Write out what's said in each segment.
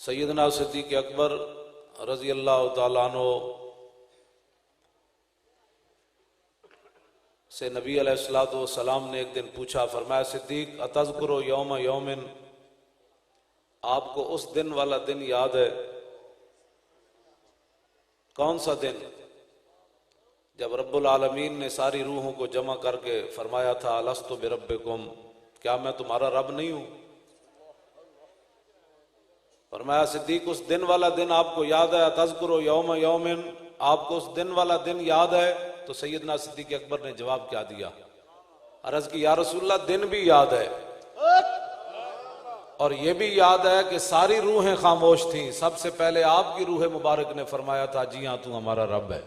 सैयदना सिद्दीक़ अकबर रज़ी अल्लाह तआला अन्हु से नबी अलैहिस्सलातु वस्सलाम ने एक दिन पूछा, फरमाया सिद्दीक़ अतज़कुरु यौम यौमिन, आपको उस दिन वाला दिन याद है? कौन सा दिन? जब रब्बुल आलमीन ने सारी रूहों को जमा करके फरमाया था अलस्तु बिरब्बिकुम, क्या मैं तुम्हारा रब नहीं हूं? फरमाया सिद्दीक़ उस दिन वाला दिन आपको याद है? तज़कुरु यौम यौमिन, आपको उस दिन वाला दिन याद है? तो सैयदना सिद्दीक़ अकबर ने जवाब क्या दिया? अर्ज़ की या रसूलल्लाह दिन भी याद है और ये भी याद है कि सारी रूहें खामोश थीं, सबसे पहले आपकी रूह मुबारक ने फरमाया था जी हाँ तू हमारा रब है।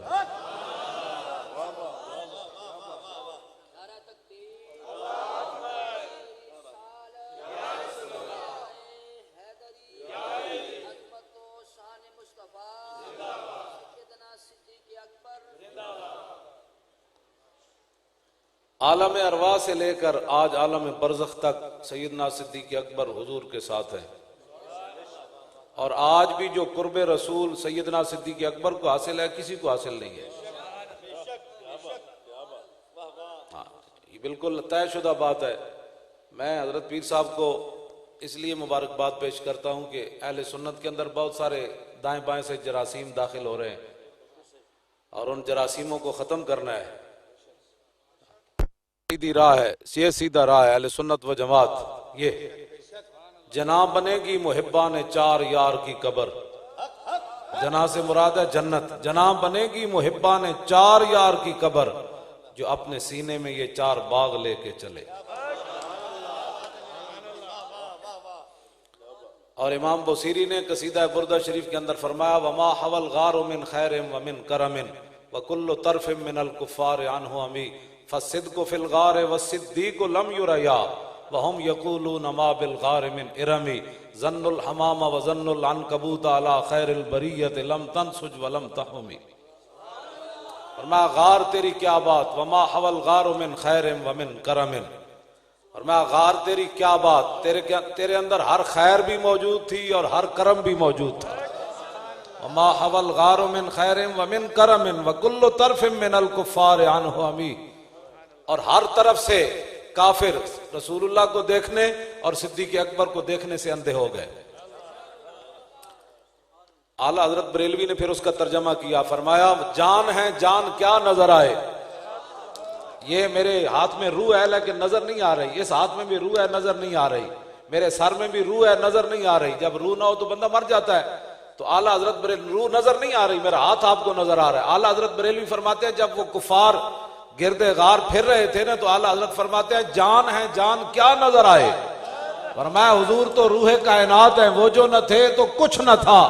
आलम अरवा से लेकर आज आलम बरज़ख तक सैयदना सिद्दीक़ अकबर हुजूर के साथ है और आज भी जो कुर्ब रसूल सैयदना सिद्दीक़ अकबर को हासिल है किसी को हासिल नहीं है। हाँ, ये बिल्कुल तयशुदा बात है। मैं हजरत पीर साहब को इसलिए मुबारकबाद पेश करता हूँ कि अहले सुन्नत के अंदर बहुत सारे दाएं बाएं से जरासीम दाखिल हो रहे हैं और उन जरासीमों को ख़त्म करना है। सीधी राह है, ये सीधा राह है अहले सुन्नत व जमात। ये जनाब बनेगी मुहिब्बा ने चार यार की कबर, जना से मुराद है जन्नत। जनाब बनेगी मुहिब्बा ने चार यार की कबर, जो अपने सीने में ये चार बाग लेके चले। और इमाम बुसीरी ने कसीदा बुर्दा शरीफ के अंदर फरमाया वमा हवल गार मिन खैरिम व मिन करमिन व कुल्लु तरफिम मिनल कुफ्फार अन्हु अमी फसिद्क़ु फिल गार वसिद्दीक़ु लम युरया वहुम यक़ूलून मा बिल गार मिन इरमी ज़न्नुल हमाम व ज़न्नुल अनकबूत अला खैरिल बरियत लम तनसुज व लम तहुमी। फरमाया गार तेरी क्या बात, वमा हवल गार मिन खैरिम व मिन करमिन। फरमाया गार तेरी क्या बात, तेरे अंदर हर खैर भी मौजूद थी और हर करम भी मौजूद था। वमा हवल गार मिन खैरिम व मिन करमिन व कुल्लु तरफिम मिनल कुफ्फार अन्हु अमी, और हर तरफ से काफिर रसूलुल्लाह को देखने और सिद्दीक़ अकबर को देखने से अंधे हो गए। आला हजरत बरेलवी ने फिर उसका तर्जमा किया, फरमाया जान है जान क्या नजर आए, ये मेरे हाथ में रूह है लेकिन नजर नहीं आ रही, इस हाथ में भी रूह है नजर नहीं आ रही, मेरे सर में भी रूह है नजर नहीं आ रही। जब रूह ना हो तो बंदा मर जाता है। तो आला हजरत बरेलवी रूह नजर नहीं आ रही, मेरा हाथ आपको नजर आ रहा है। आला हजरत बरेलवी फरमाते हैं जब वो कुफार गिरदे गार फिर रहे थे ना, तो आला हजरत फरमाते हैं जान है जान क्या नजर आए। फरमाया हुजूर तो रूह कायनात है, वो जो न थे तो कुछ न था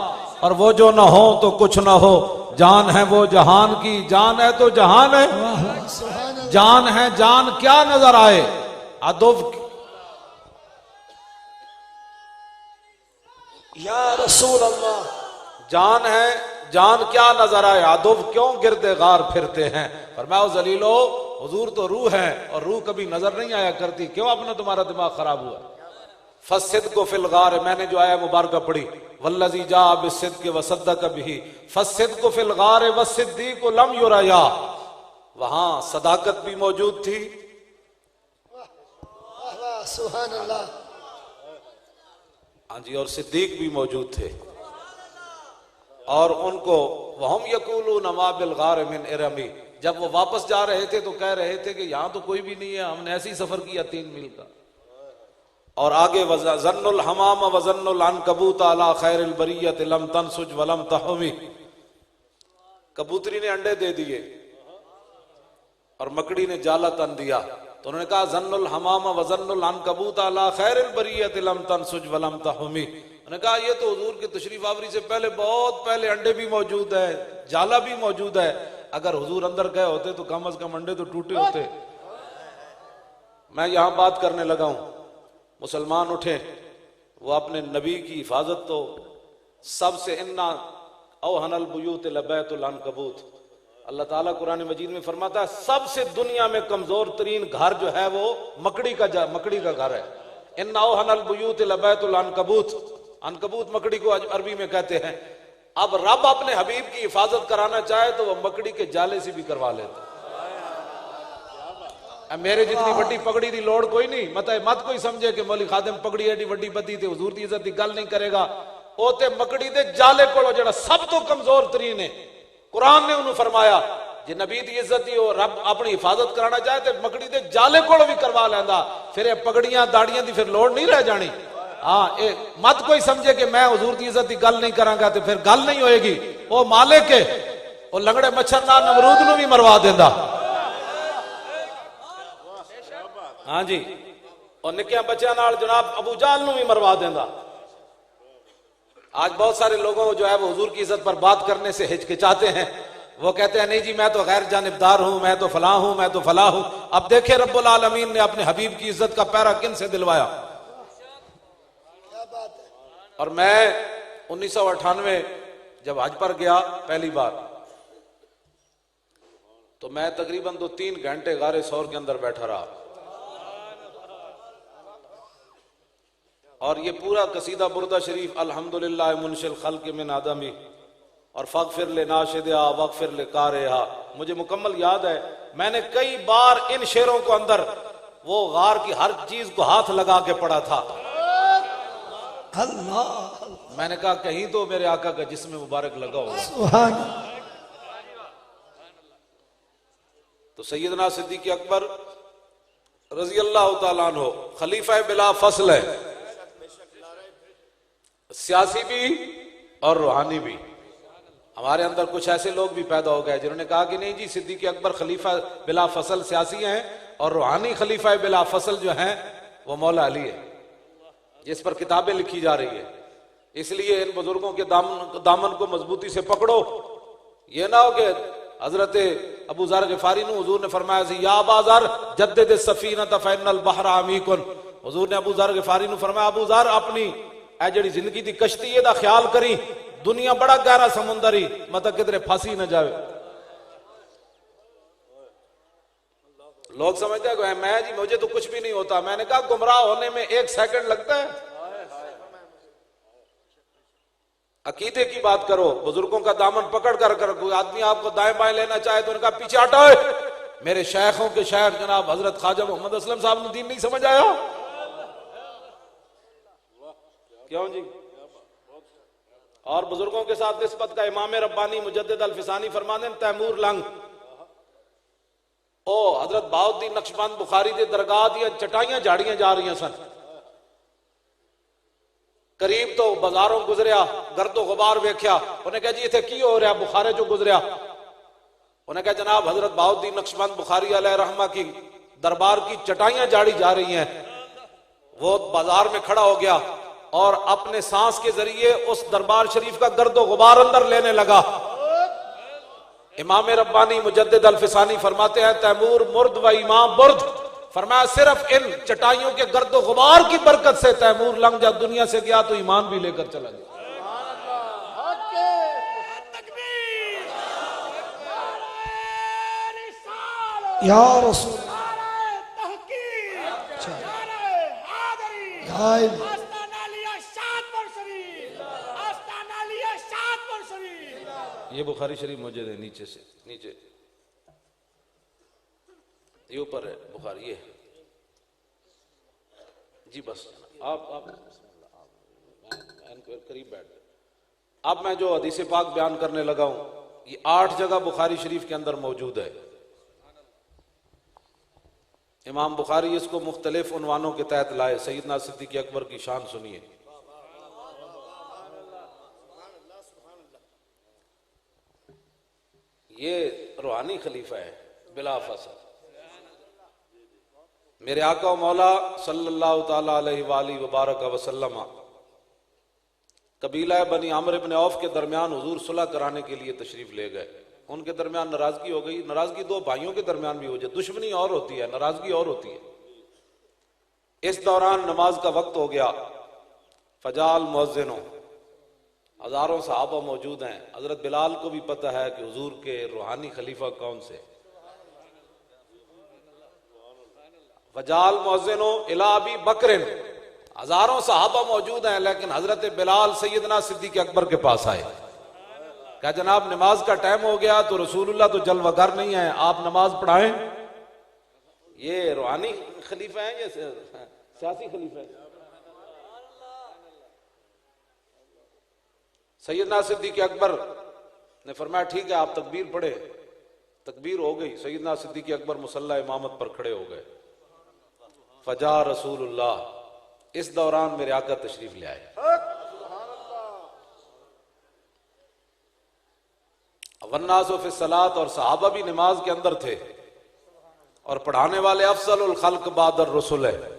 और वो जो न हो तो कुछ न हो। जान है वो जहान की, जान है तो जहान है, जान है जान क्या नजर आए। अदब या रसूल अल्लाह, जान है जान क्या नजर आए, अदब क्यों गिरदे गार फिरते हैं। फरमाया जलीलो हुजूर तो रूह है और रूह कभी नजर नहीं आया करती, क्यों अपना तुम्हारा दिमाग खराब हुआ। फसिद्क़ु फिल गार, मैंने जो आया मुबारक पढ़ी वल्लज़ी जा बिस्सिद्क़ि व सद्दक़ बिही फसिद्क़ु फिल गार वसिद्दीक़ु लम युरया, वहां सदाकत भी मौजूद थी। सुभान अल्लाह। हाँ जी, और सिद्दीक भी मौजूद थे और उनको वहम यकूलून मा बिल गार मिन इरमी, जब वो वापस जा रहे थे तो कह रहे थे कि यहाँ तो कोई भी नहीं है, हमने ऐसे ही सफर किया 3 मील का। और आगे ज़न्नुल हमाम व ज़न्नुल अनकबूत अला खैरिल बरियत लम तनसुज व लम तहुमी, कबूतरी ने अंडे दे दिए और मकड़ी ने जाला तन दिया, तो उन्होंने कहा ज़न्नुल हमाम व ज़न्नुल अनकबूत अला खैरिल बरियत लम तनसुज व लम तहुमी। उन्होंने कहा ये तो हुजूर की तशरीफ आवरी से पहले बहुत पहले अंडे भी मौजूद है, जाला भी मौजूद है, अगर हुजूर अंदर गए होते तो कम अज कम अंडे तो टूटे होते। मैं यहां बात करने लगा हूं, मुसलमान उठे, वो अपने नबी की हिफाजत तो सबसे इन्ना औहनल बुयूत लबैतुल अनकबूत, अल्लाह ताला कुरान मजीद में फरमाता है सबसे दुनिया में कमजोर तरीन घर जो है वो मकड़ी का घर है। इन्ना औहनल बुयूत लबैतुल अनकबूत, अनकबूत मकड़ी को अरबी में कहते हैं। अब रब अपने हबीब की हिफाजत कराना चाहे तो वह मकड़ी के जाले से भी करवा लेता। मेरे जितनी बड़ी पगड़ी की लोड़ कोई नहीं, मत कोई समझे कि मौली खादिम पगड़ी एडी वड्डी बदी ते हुजूर दी इज्जत की गल नहीं करेगा। ओ ते मकड़ी दे जाले कोलो जेड़ा सब तो कमजोर तरीन है, कुरान ने उन्होंने फरमाया जे नबी दी इज्जत दी रब अपनी हिफाजत कराना चाहे तो मकड़ी दे जाले कोलो भी करवा लेंदा। फिर ये पगड़ियां दाड़ियां दी फिर लोड़ नहीं रह जानी। हाँ, मत कोई समझे कि मैं हुजूर दी इज्जत की गल नहीं करांगा तो फिर गल नहीं होएगी। वो मालिक है, वो लंगड़े मच्छर नाल नमरूद नूं भी मरवा देंदा। हाँ जी, और निक्किया बच्चों नाल जनाब अबू जाल नूं भी मरवा देंदा। आज बहुत सारे लोगों को जो है वो हुजूर की इज्जत पर बात करने से हिचकिचाते हैं। वो कहते हैं नहीं जी मैं तो गैर जानिबदार हूं, मैं तो फलां हूं, मैं तो फलां हूं। अब देखे रब्बुल आलमीन ने अपने हबीब की इज्जत का पैरा किन से दिलवाया। और मैं 1998 जब हज पर गया पहली बार, तो मैं तकरीबन 2-3 घंटे गारे सौर के अंदर बैठा रहा। और ये पूरा कसीदा बुर्दा शरीफ अल्हम्दुलिल्लाह मुनशिल खल्क़ मिन आदमी और फ़ग़फ़िर ले नाशिदा वग़फ़िर ले कारिहा, मुझे मुकम्मल याद है। मैंने कई बार इन शेरों को अंदर वो गार की हर चीज को हाथ लगा के पढ़ा था। अल्लाह, मैंने कहा कहीं तो मेरे आका का जिस्म मुबारक लगा होगा। तो सैयदना सिद्दीक़ अकबर रज़ी अल्लाह तआला अन्हु खलीफा बिला फसल है, सियासी भी और रूहानी भी। हमारे अंदर कुछ ऐसे लोग भी पैदा हो गए जिन्होंने कहा कि नहीं जी सिद्दीक़ अकबर खलीफा बिला फसल सियासी हैं और रूहानी खलीफा बिला फसल जो हैं वो मौला अली है, जिस पर किताबें लिखी जा रही है। इसलिए इन बुजुर्गों के दामन को मजबूती से पकड़ो। ये ना हो कि हजरत अबू ज़र ग़िफ़ारी ने हुजूर ने फरमाया सी या अबा ज़र जद्दिद सफ़ीनत फ़इन्नल बहर अमीकुन। हुजूर ने अबू ज़र ग़िफ़ारी ने फरमाया अबू ज़र अपनी ए जड़ी जिंदगी दी कश्ती है दा ख्याल करी, दुनिया बड़ा गहरा समुंदर ही, मतलब किधरे फांसी न जावे। लोग समझते हैं मैं जी मुझे तो कुछ भी नहीं होता। मैंने कहा गुमराह होने में 1 सेकंड लगता है। अकीदे की बात करो, बुजुर्गों का दामन पकड़ कर कोई आदमी आपको दाएं बाएं लेना चाहे तो उनका पीछे हटाओ। मेरे शेखों के शेख जनाब हजरत ख्वाजा मोहम्मद असलम साहब ने दीन नहीं समझ आया क्यों जी। और बुजुर्गों के साथ निस्बत का इमाम रब्बानी मुजद्दिद अल फिसानी फरमाते तैमूर लंग ओ हजरत बहाउद्दीन नक्शबंद बुखारी दे दरगाह दियां चटाइयां झाड़ियां जा रही सन। करीब तो बाजारों गुजरिया, गर्दो गुबार वेख्या, उन्हें कहा जी इत्थे की हो रहा, बुखारे चो गुजरिया। उन्हें कहा जनाब हजरत बहाउद्दीन नक्शबंद बुखारी अलैहि रहमा की दरबार की चटाइयां झाड़ी जा रही हैं। वो बाजार में खड़ा हो गया और अपने सांस के जरिए उस दरबार शरीफ का गर्दो गुबार अंदर लेने लगा। इमाम रब्बानी मुजद्दिद अल फिसानी फरमाते हैं तैमूर मुर्द व इमाम बुर्द, फरमाया सिर्फ इन चटाइयों के गर्दो गुबार की बरकत से तैमूर लंग जा दुनिया से गया तो ईमान भी लेकर चला गया। या रसूल ये बुखारी शरीफ मौजूद है नीचे से नीचे, ये ऊपर है बुखारी ये जी। बस आप करीब बैठ। अब मैं जो हदीस पाक बयान करने लगा हूं ये 8 जगह बुखारी शरीफ के अंदर मौजूद है। इमाम बुखारी इसको मुख्तलिफ उन्वानों के तहत लाए। सैयदना सिद्दीक़ अकबर की शान सुनिए। ये रूहानी खलीफा है बिला फसल। मेरे आका मौला सल्लल्लाहु ताला अलैहि वबारक वसल्लम कबीला बनी आमिर इब्न औफ के दरमियान हुजूर सुलह कराने के लिए तशरीफ ले गए। उनके दरमियान नाराजगी हो गई। नाराजगी 2 भाइयों के दरमियान भी हो जाए, दुश्मनी और होती है, नाराजगी और होती है। इस दौरान नमाज का वक्त हो गया। फजाल मुअज्जिनो, हजारों सहाबा मौजूद हैं। हजरत बिलाल को भी पता है कि हुजूर के रूहानी खलीफा कौन से। फजाल मुअज्जिनो इला अबी बकरिन, हजारों सहाबा मौजूद हैं, लेकिन हजरत बिलाल सैयदना सिद्दीक अकबर के पास आए, क्या जनाब नमाज का टाइम हो गया, तो रसूलुल्लाह तो जलवागर नहीं है, आप नमाज पढ़ाएं। ये रूहानी खलीफा है, ये सियासी खलीफा है। सैयदना सिद्दीक अकबर ने फरमाया ठीक है आप तकबीर पढ़े। तकबीर हो गई, सैयदना सिद्दीक अकबर मुसल्ला इमामत पर खड़े हो गए। फजा रसूलुल्लाह, इस दौरान मेरे आका तशरीफ ले आए। वन्नासु फी सलात, और सहाबा भी नमाज के अंदर थे, और पढ़ाने वाले अफजलुल खल्क बादर रसूल है।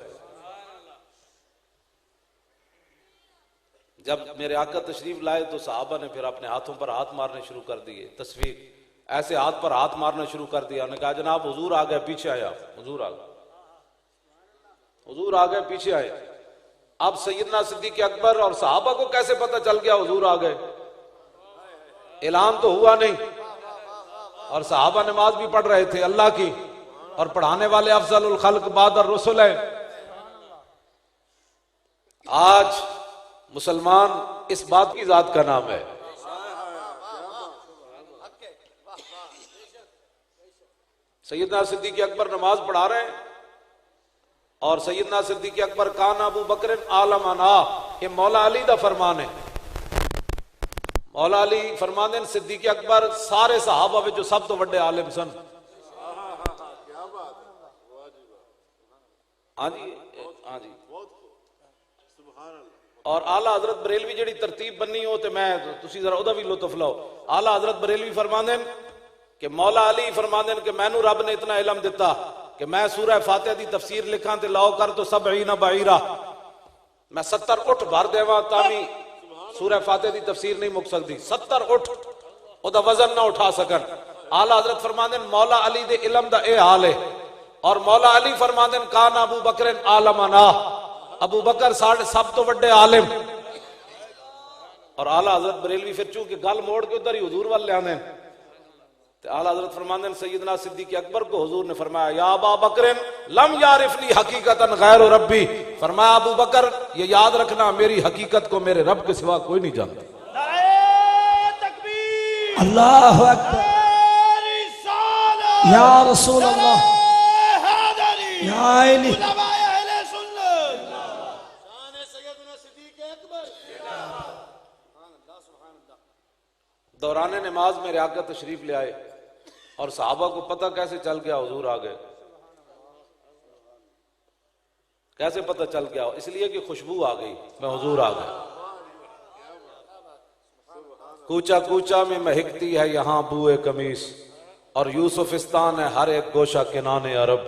जब मेरे आका तशरीफ लाए तो सहाबा ने फिर अपने हाथों पर हाथ मारने शुरू कर दिए, तस्वीर ऐसे हाथ पर हाथ मारना शुरू कर दिया। उन्होंने कहा जनाब हुजूर आ गए, पीछे आया, हुजूर आ गए, हुजूर आ गए, पीछे आए। अब सैयदना सिद्दीक अकबर और सहाबा को कैसे पता चल गया हुजूर आ गए? ऐलान तो हुआ नहीं, और सहाबा नमाज भी पढ़ रहे थे अल्लाह की, और पढ़ाने वाले अफजलुल खल्क बादर रसूल है। आज मुसलमान इस बात की जात का नाम है। सैयदना सिद्दीक अकबर नमाज पढ़ा रहे हैं, और सैयदना सिद्दीक अकबर कान अबू बकर आलमना, ये मौला अली दा फरमान है। मौला अली फरमाने सिद्दीक अकबर सारे सहाबा विच जो सब तो वड्डे आलिम सन। हाँ जी, हाँ जी। और आला हजरत बरेलवी जी तरतीब बनी हो तो मैं तुसी जरा ओदा भी लुत्फ लो। आला हजरत बरेलवी फरमाने कि मौला अली फरमाने कि मैनू रब ने इतना इलम दिता कि मैं सूरह फातिहा दी तफसीर लिखा ते लाओ कर तो सबईना बाईरा, मैं 70 उठ भर देवा तामी सूरह फातिहा दी तफसीर नहीं मुक सकती। 70 उठ ओदा वजन ना उठा सकन। आला हजरत फरमाने मौला अली दे इलम दा ए हाल है। और मौला अली फरमाने कान अबू बकर आलमना, अबू बकर साढ़े सब तो वड्डे आलिम। और आला हजरत बरेलवी फिर चूंकि गल मोड़ के उधर ही हुजूर वाल ले आने, तो आला हजरत फरमाते सैयदना सिद्दीक अकबर को हुजूर ने फरमाया या अबा बकर लम यारिफनी हकीकतन गैर रब्बी, फरमाया अबू बकर ये याद रखना मेरी हकीकत को मेरे रब के सिवा कोई नहीं जानता। अल्लाहु अकबर, या रसूल अल्लाह, या अली। दौरान नमाज मेरे आका तशरीफ ले आए, और सहाबा को पता कैसे चल गया हुजूर आ गए? कैसे पता चल गया? इसलिए कि खुशबू आ गई, मैं हुजूर आ गए। कूचा कूचा में महकती है यहाँ बूए कमीस, और यूसुफिस्तान है हर एक गोशा किनाने अरब।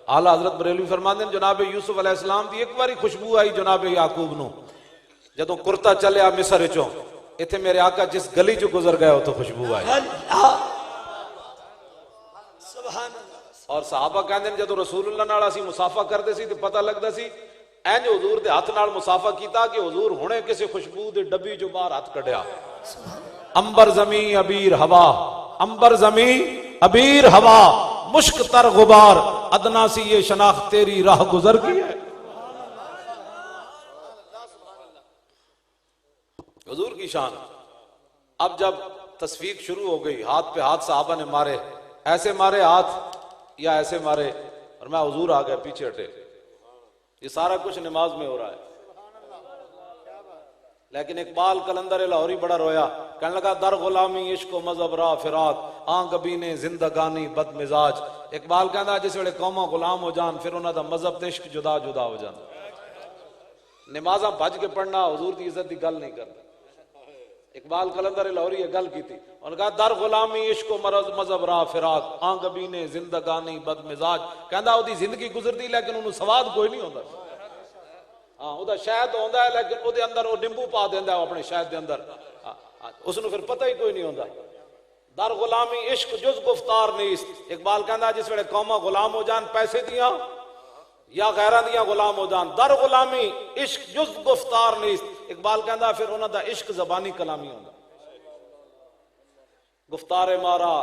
आला हजरत बरेलवी फरमाते जनाब यूसुफ अलैहिस्सलाम दी एक बारी खुशबू आई जनाब याकूब नू, जदों कुर्ता चलिया मिस्र चों, इथे मेरे आका जिस गली चो गुजर गया तो खुशबू आई। और सहाबा कहते हैं जदों रसूलुल्लाह नाल असीं मुसाफा करते सी तो पता लगता सी इंज हुजूर दे हाथ नाल मुसाफा कीता कि हुजूर हुणे किसी खुशबू दे डब्बी जो बाहर हाथ कढ़िया। अंबर जमी अबीर हवा, अंबर जमी अबीर हवा, मुश्क तर गुबार, अदना सी ये शनाख्त तेरी राह गुजर की है। हुजूर की शान। अब जब तस्वीर शुरू हो गई, हाथ पे हाथ सहाबा ने मारे, ऐसे मारे हाथ या ऐसे मारे, और मैं हुजूर आ गया, पीछे हटे। ये सारा कुछ नमाज में हो रहा है। लेकिन इकबाल कलंदर लाहौरी बड़ा रोया, कहने लगा दर गुलामी इश्क मजहब रा फिराक, कभी ने जिंदगानी बद मिजाज। इकबाल कहता जिस वेले कौमां गुलाम हो जान फिर उन्होंने मजहब ते इश्क जुदा जुदा हो जान। नमाजा भज के पढ़ना हुजूर की इज्जत की गल नहीं करता। इकबाल कलंदर लाहौरी ये गल की थी, उन्होंने कहा दर गुलामी इश्क मरज मजहब रा फिराक, कभी ने जिंदगानी बद मिजाज। कहता ओदी जिंदगी गुजरती लेकिन उन्होंने स्वाद कोई नहीं होता। हाँ ओदा शहद होंदा है लेकिन ओदे अंदर वो निंबू पा देंदा अपने शहद के अंदर, उसनु फिर पता ही कोई नहीं होता। दर गुलामी इश्क जुज गुफ्तार नीस्त। इकबाल कहता जिस वेले कौमा गुलाम हो जान पैसे दिया या गैरां दिया गुलाम हो जान, दर गुलामी इश्क जुज गुफ्तार नीस्त। इकबाल कहता फिर उन्हां दा इश्क जबानी कलामी होंदा। गुफ्तारे मारा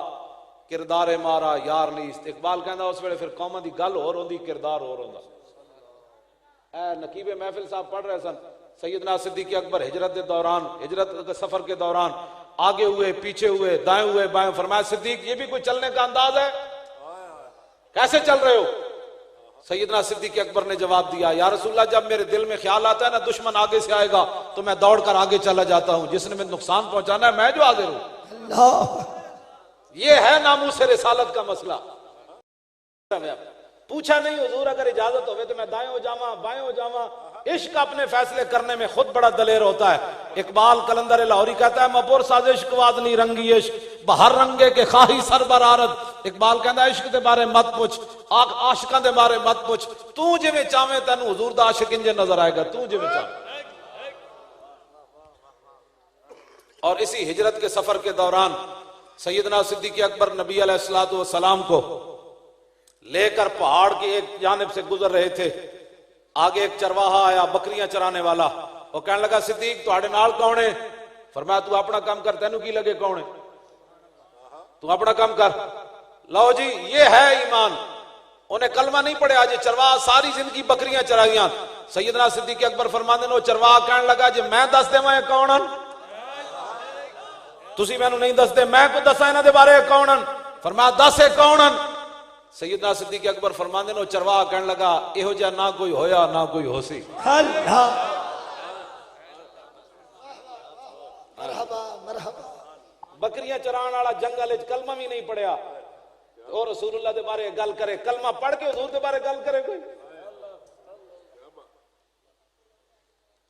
किरदारे मारा यार नीस्त। इकबाल कहता उस वेले फिर कौमां दी गल होर होंदी, किरदार होर होंदा। नकीब महफिल साहब पढ़ रहे सन, सैयदना सिद्दीक़ अकबर हिजरत के दौरान, हिजरत के सफर के दौरान आगे हुए, पीछे हुए, दाएं हुए, बाएं। फरमाया सिद्दीक ये भी कोई चलने का अंदाज है, कैसे चल रहे हो? सैयदना सिद्दीक़ अकबर ने जवाब दिया, या रसूलल्लाह जब मेरे दिल में ख्याल आता है ना दुश्मन आगे से आएगा तो मैं दौड़कर आगे चला जाता हूं, जिसने मैं नुकसान पहुंचाना है मैं जो हाजिर हूं। ये है नामूस रिसालत का मसला। पूछा नहीं हुजूर अगर इजाजत हो तो मैं दाएं हो जावा, बाएं हो जावा। इश्क अपने फैसले करने में खुद बड़ा दलेर होता है। इकबाल कलंदर लाहौरी कहता है, मपुर साजिश वादनी रंगी इश्क बहर रंगे के खाही सरबर आरत। इकबाल कहता है इश्क के बारे मत पूछ, आशिकां दे बारे मत पूछ, तू जिवें चाहे तेन हुजूर दा आशिक इंज नजर आएगा, तू जिवें चाहे। और इसी हिजरत के सफर के दौरान सैयदना सिद्दीक़ अकबर नबी अलैहिस्सलातु वस्सलाम को लेकर पहाड़ की एक जानिब से गुजर रहे थे। आगे एक चरवाहा आया, बकरियां चराने वाला। वो कहने लगा, सिद्दीक तुहाडे नाल कौन है? फरमाया तू अपना काम कर, तेनू की लगे कौन है, तू अपना काम कर। लो जी ये है ईमान। उन्हें कलमा नहीं पढ़े, आज चरवाहा सारी जिंदगी बकरियां चराइयां। सैयदना सिद्दीक़ अकबर फरमाते ने, चरवाहा कहने लगा जे मैं दस देवां कौन हन, तुसी मैनू नहीं दसदे, मैं को दसा इन्हां दे बारे कौन हन? फरमाया दस है कौन हन? सैयदना सिद्दीक़ अकबर फरमाते ने, चरवाहा कहने लगा इहो जिहा ना कोई होया ना कोई होसी। बकरियां चराने वाला जंगल कलमा भी नहीं पढ़िया और रसूलुल्लाह दे बारे गल करे, कलमा पढ़ के हुजूर दे बारे गल करे कोई।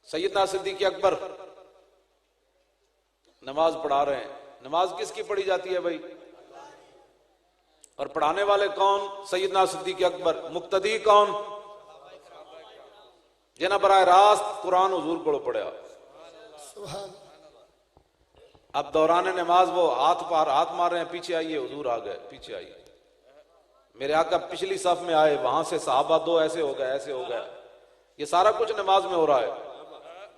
सैयदना सिद्दीक़ अकबर नमाज पढ़ा रहे हैं। नमाज किसकी पढ़ी जाती है भाई? और पढ़ाने वाले कौन? सैयदना सिद्दीक़ अकबर। मुक्तदी कौन? जिन्हें बराह रास्त कुरान हुजूर को पढ़ा। अब दौरान नमाज वो हाथ मार रहे हैं, पीछे आइए, हुजूर आ गए, पीछे आइए। मेरे आका पिछली सफ में आए, वहां से सहाबा दो ऐसे हो गए, ऐसे हो गए। ये सारा कुछ नमाज में हो रहा है।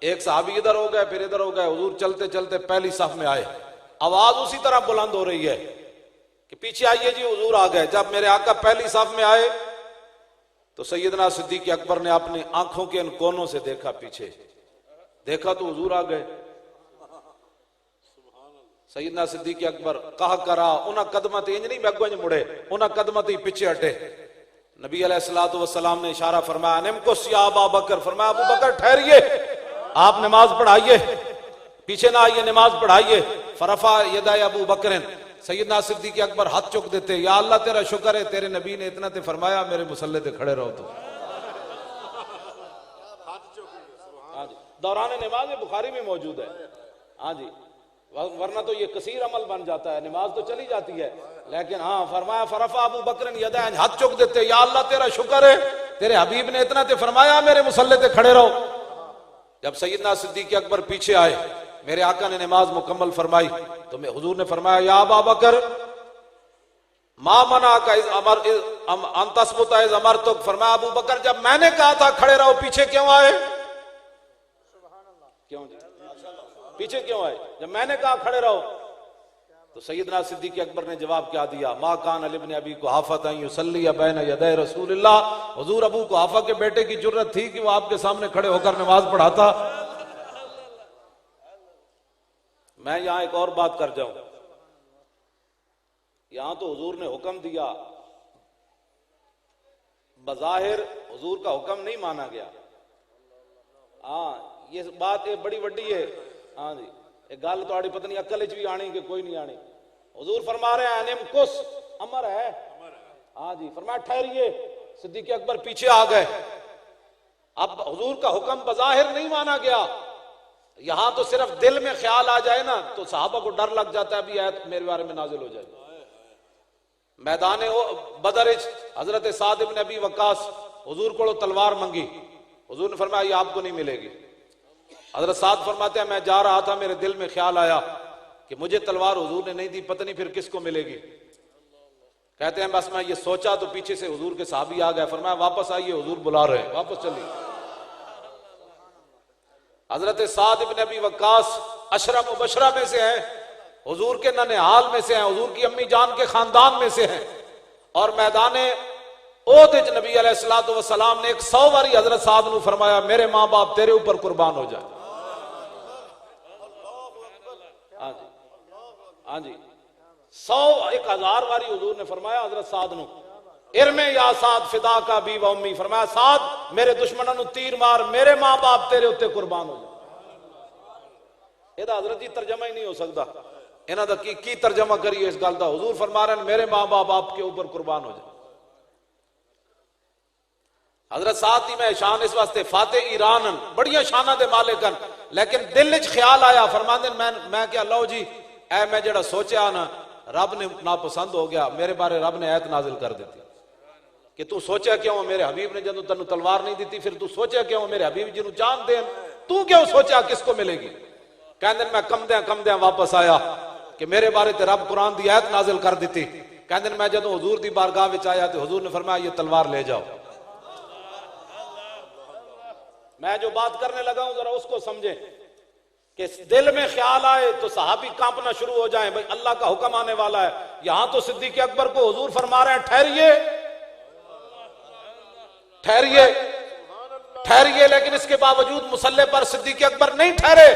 एक सहाबी इधर हो गए, फिर इधर हो गए। हुजूर चलते चलते पहली सफ में आए, आवाज उसी तरह बुलंद हो रही है कि पीछे आइए जी, हुजूर आ गए। जब मेरे आका पहली सफ में आए तो सैयदना सिद्दीक़ अकबर ने अपनी आंखों के इन कोनों से देखा, पीछे देखा तो हुजूर आ गए। सैयदना सिद्दीक़ अकबर कहा करा उन्हें कदमत इंज नहीं बैगों मुड़े, उन्हें कदमत ही पीछे हटे। नबी अलैहिस्सलातु वस्सलाम ने इशारा फरमाया, निमकुस या अबू बकर। फरमाया अबू बकर ठहरिए, आप नमाज पढ़ाइए, पीछे ना आइए, नमाज पढ़ाइए। फरफा यदा अबू बकर। सैयदना सिद्दीक़ अकबर हाथ चुक देते, या अल्लाह तेरा शुक्र है तेरे नबी ने इतना ते फरमाया मेरे मुसल्ले ते खड़े रहो। तो हाँ जी, दौरान नमाज में बुखारी में मौजूद है। हाँ जी, वरना तो ये कसीर अमल बन जाता है, नमाज तो चली जाती है। लेकिन हाँ फरमाया फरफा अबू बकर यदा, हाथ चुक देते, या अल्लाह तेरा शुक्र है तेरे हबीब ने इतना ते फरमाया मेरे मुसल्ले ते खड़े रहो। जब सैयदना सिद्दीक़ अकबर पीछे आए, मेरे आका ने नमाज मुकम्मल फरमाई तो मैं हुजूर ने फरमाया, या अबू बकर मा मना का अंतस्मुता इज़ अमरतुक। फरमाया अबू बकर जब मैंने कहा था खड़े रहो, पीछे क्यों आए? क्यों जी, पीछे क्यों आए जब मैंने कहा खड़े रहो? तो सैयदना सिद्दीक़ अकबर ने जवाब क्या दिया, मा कान इब्न अबी कुहाफा युसल्ली बैन यदै रसूलिल्लाह। हुजूर अबू कुहाफा के बेटे की जुर्रत थी कि वो आपके सामने खड़े होकर नमाज पढ़ाता। मैं यहां एक और बात कर जाऊं, यहां तो हुजूर ने हुक्म दिया, बज़ाहिर हुजूर का हुक्म नहीं माना गया। हाँ ये बात ये बड़ी वड्डी है। हाँ जी, एक गल थोड़ी पता नहीं अकल भी आनी कि कोई नहीं आनी। हुजूर फरमा रहे हैं निमकुस, अमर है। हाँ जी, फरमाया ठहरिए। सिद्दीक़ अकबर पीछे आ गए। अब हुजूर का हुक्म बज़ाहिर नहीं माना गया। यहां तो सिर्फ दिल में ख्याल आ जाए ना तो सहाबा को डर लग जाता है, अभी आयत मेरे बारे में नाजिल हो जाएगी। मैदान बदर हजरत साद इब्न अबी वक्कास हुजूर को तलवार मंगी, हुजूर ने फरमाया ये आपको नहीं मिलेगी। हजरत साद फरमाते हैं मैं जा रहा था, मेरे दिल में ख्याल आया कि मुझे तलवार हुजूर ने नहीं दी, पता नहीं फिर किसको मिलेगी। कहते हैं बस मैं ये सोचा तो पीछे से हुजूर के साहबी आ गए, फरमाया वापस आइए, हुजूर बुला रहे हैं, वापस चलिए। हजरत साद इब्न अबी वक्कास अशरा मुबशरा में से हैं, हुजूर के ननिहाल में से हैं, हुजूर की अम्मी जान के खानदान में से हैं। और मैदान ओहदे च नबी अलैहिस्सलातु वस्सलाम ने 100 बारी हजरत साद नू फरमाया मेरे मां बाप तेरे ऊपर कुर्बान हो जाए। हाँ जी, हाँ जी, 100-1000 बारी हुजूर ने फरमाया हजरत साद नू इरमे या साद फिदा का बी व उम्मी, फरमाया साद मेरे दुश्मनों नू तीर मार, मेरे मां बाप तेरे उत्ते कुर्बान हो जाए। ਇਹਦਾ हजरत जी तर्जमा ही नहीं हो सकता, इन्हां दा की तर्जमा करिए इस गल दा। हुजूर फरमा रहे हैं मेरे मां बाप आपके ऊपर कुर्बान हो जाए। हजरत साद दी मैं शान इस वास्ते फाते ईरान बड़िया शाना दे मालिक हैं, लेकिन दिल च ख्याल आया फरमांदे मैं क्या लो जी ऐ मैं जेड़ा सोचा ना रब ने नापसंद हो गया, मेरे बारे रब ने आयत नाजिल कर दी कि तू सोचा क्यों मेरे हबीब ने जदों तेनू तलवार नहीं दी फिर तू सोचा क्यों मेरे हबीब जी नू जान देन, तू क्यों सोचा किसको मिलेगी। कहंदे मैं कमदे वापस आया कि मेरे बारे ते रब कुरान दी आयत नाजिल कर दी। कहंदे मैं जदों हुजूर दी बारगाह विच आया तो हुजूर ने फरमाया ये तलवार ले जाओ। मैं जो बात करने लगा हूं जरा उसको समझे कि दिल में ख्याल आए तो सहाबी कांपना शुरू हो जाए, भाई अल्लाह का हुक्म आने वाला है। यहां तो सिद्दीक अकबर को हुजूर फरमा रहे हैं ठहरिए ठहरिए ठहरिए, लेकिन इसके बावजूद मुसल्ले पर सिद्दीक अकबर नहीं ठहरे।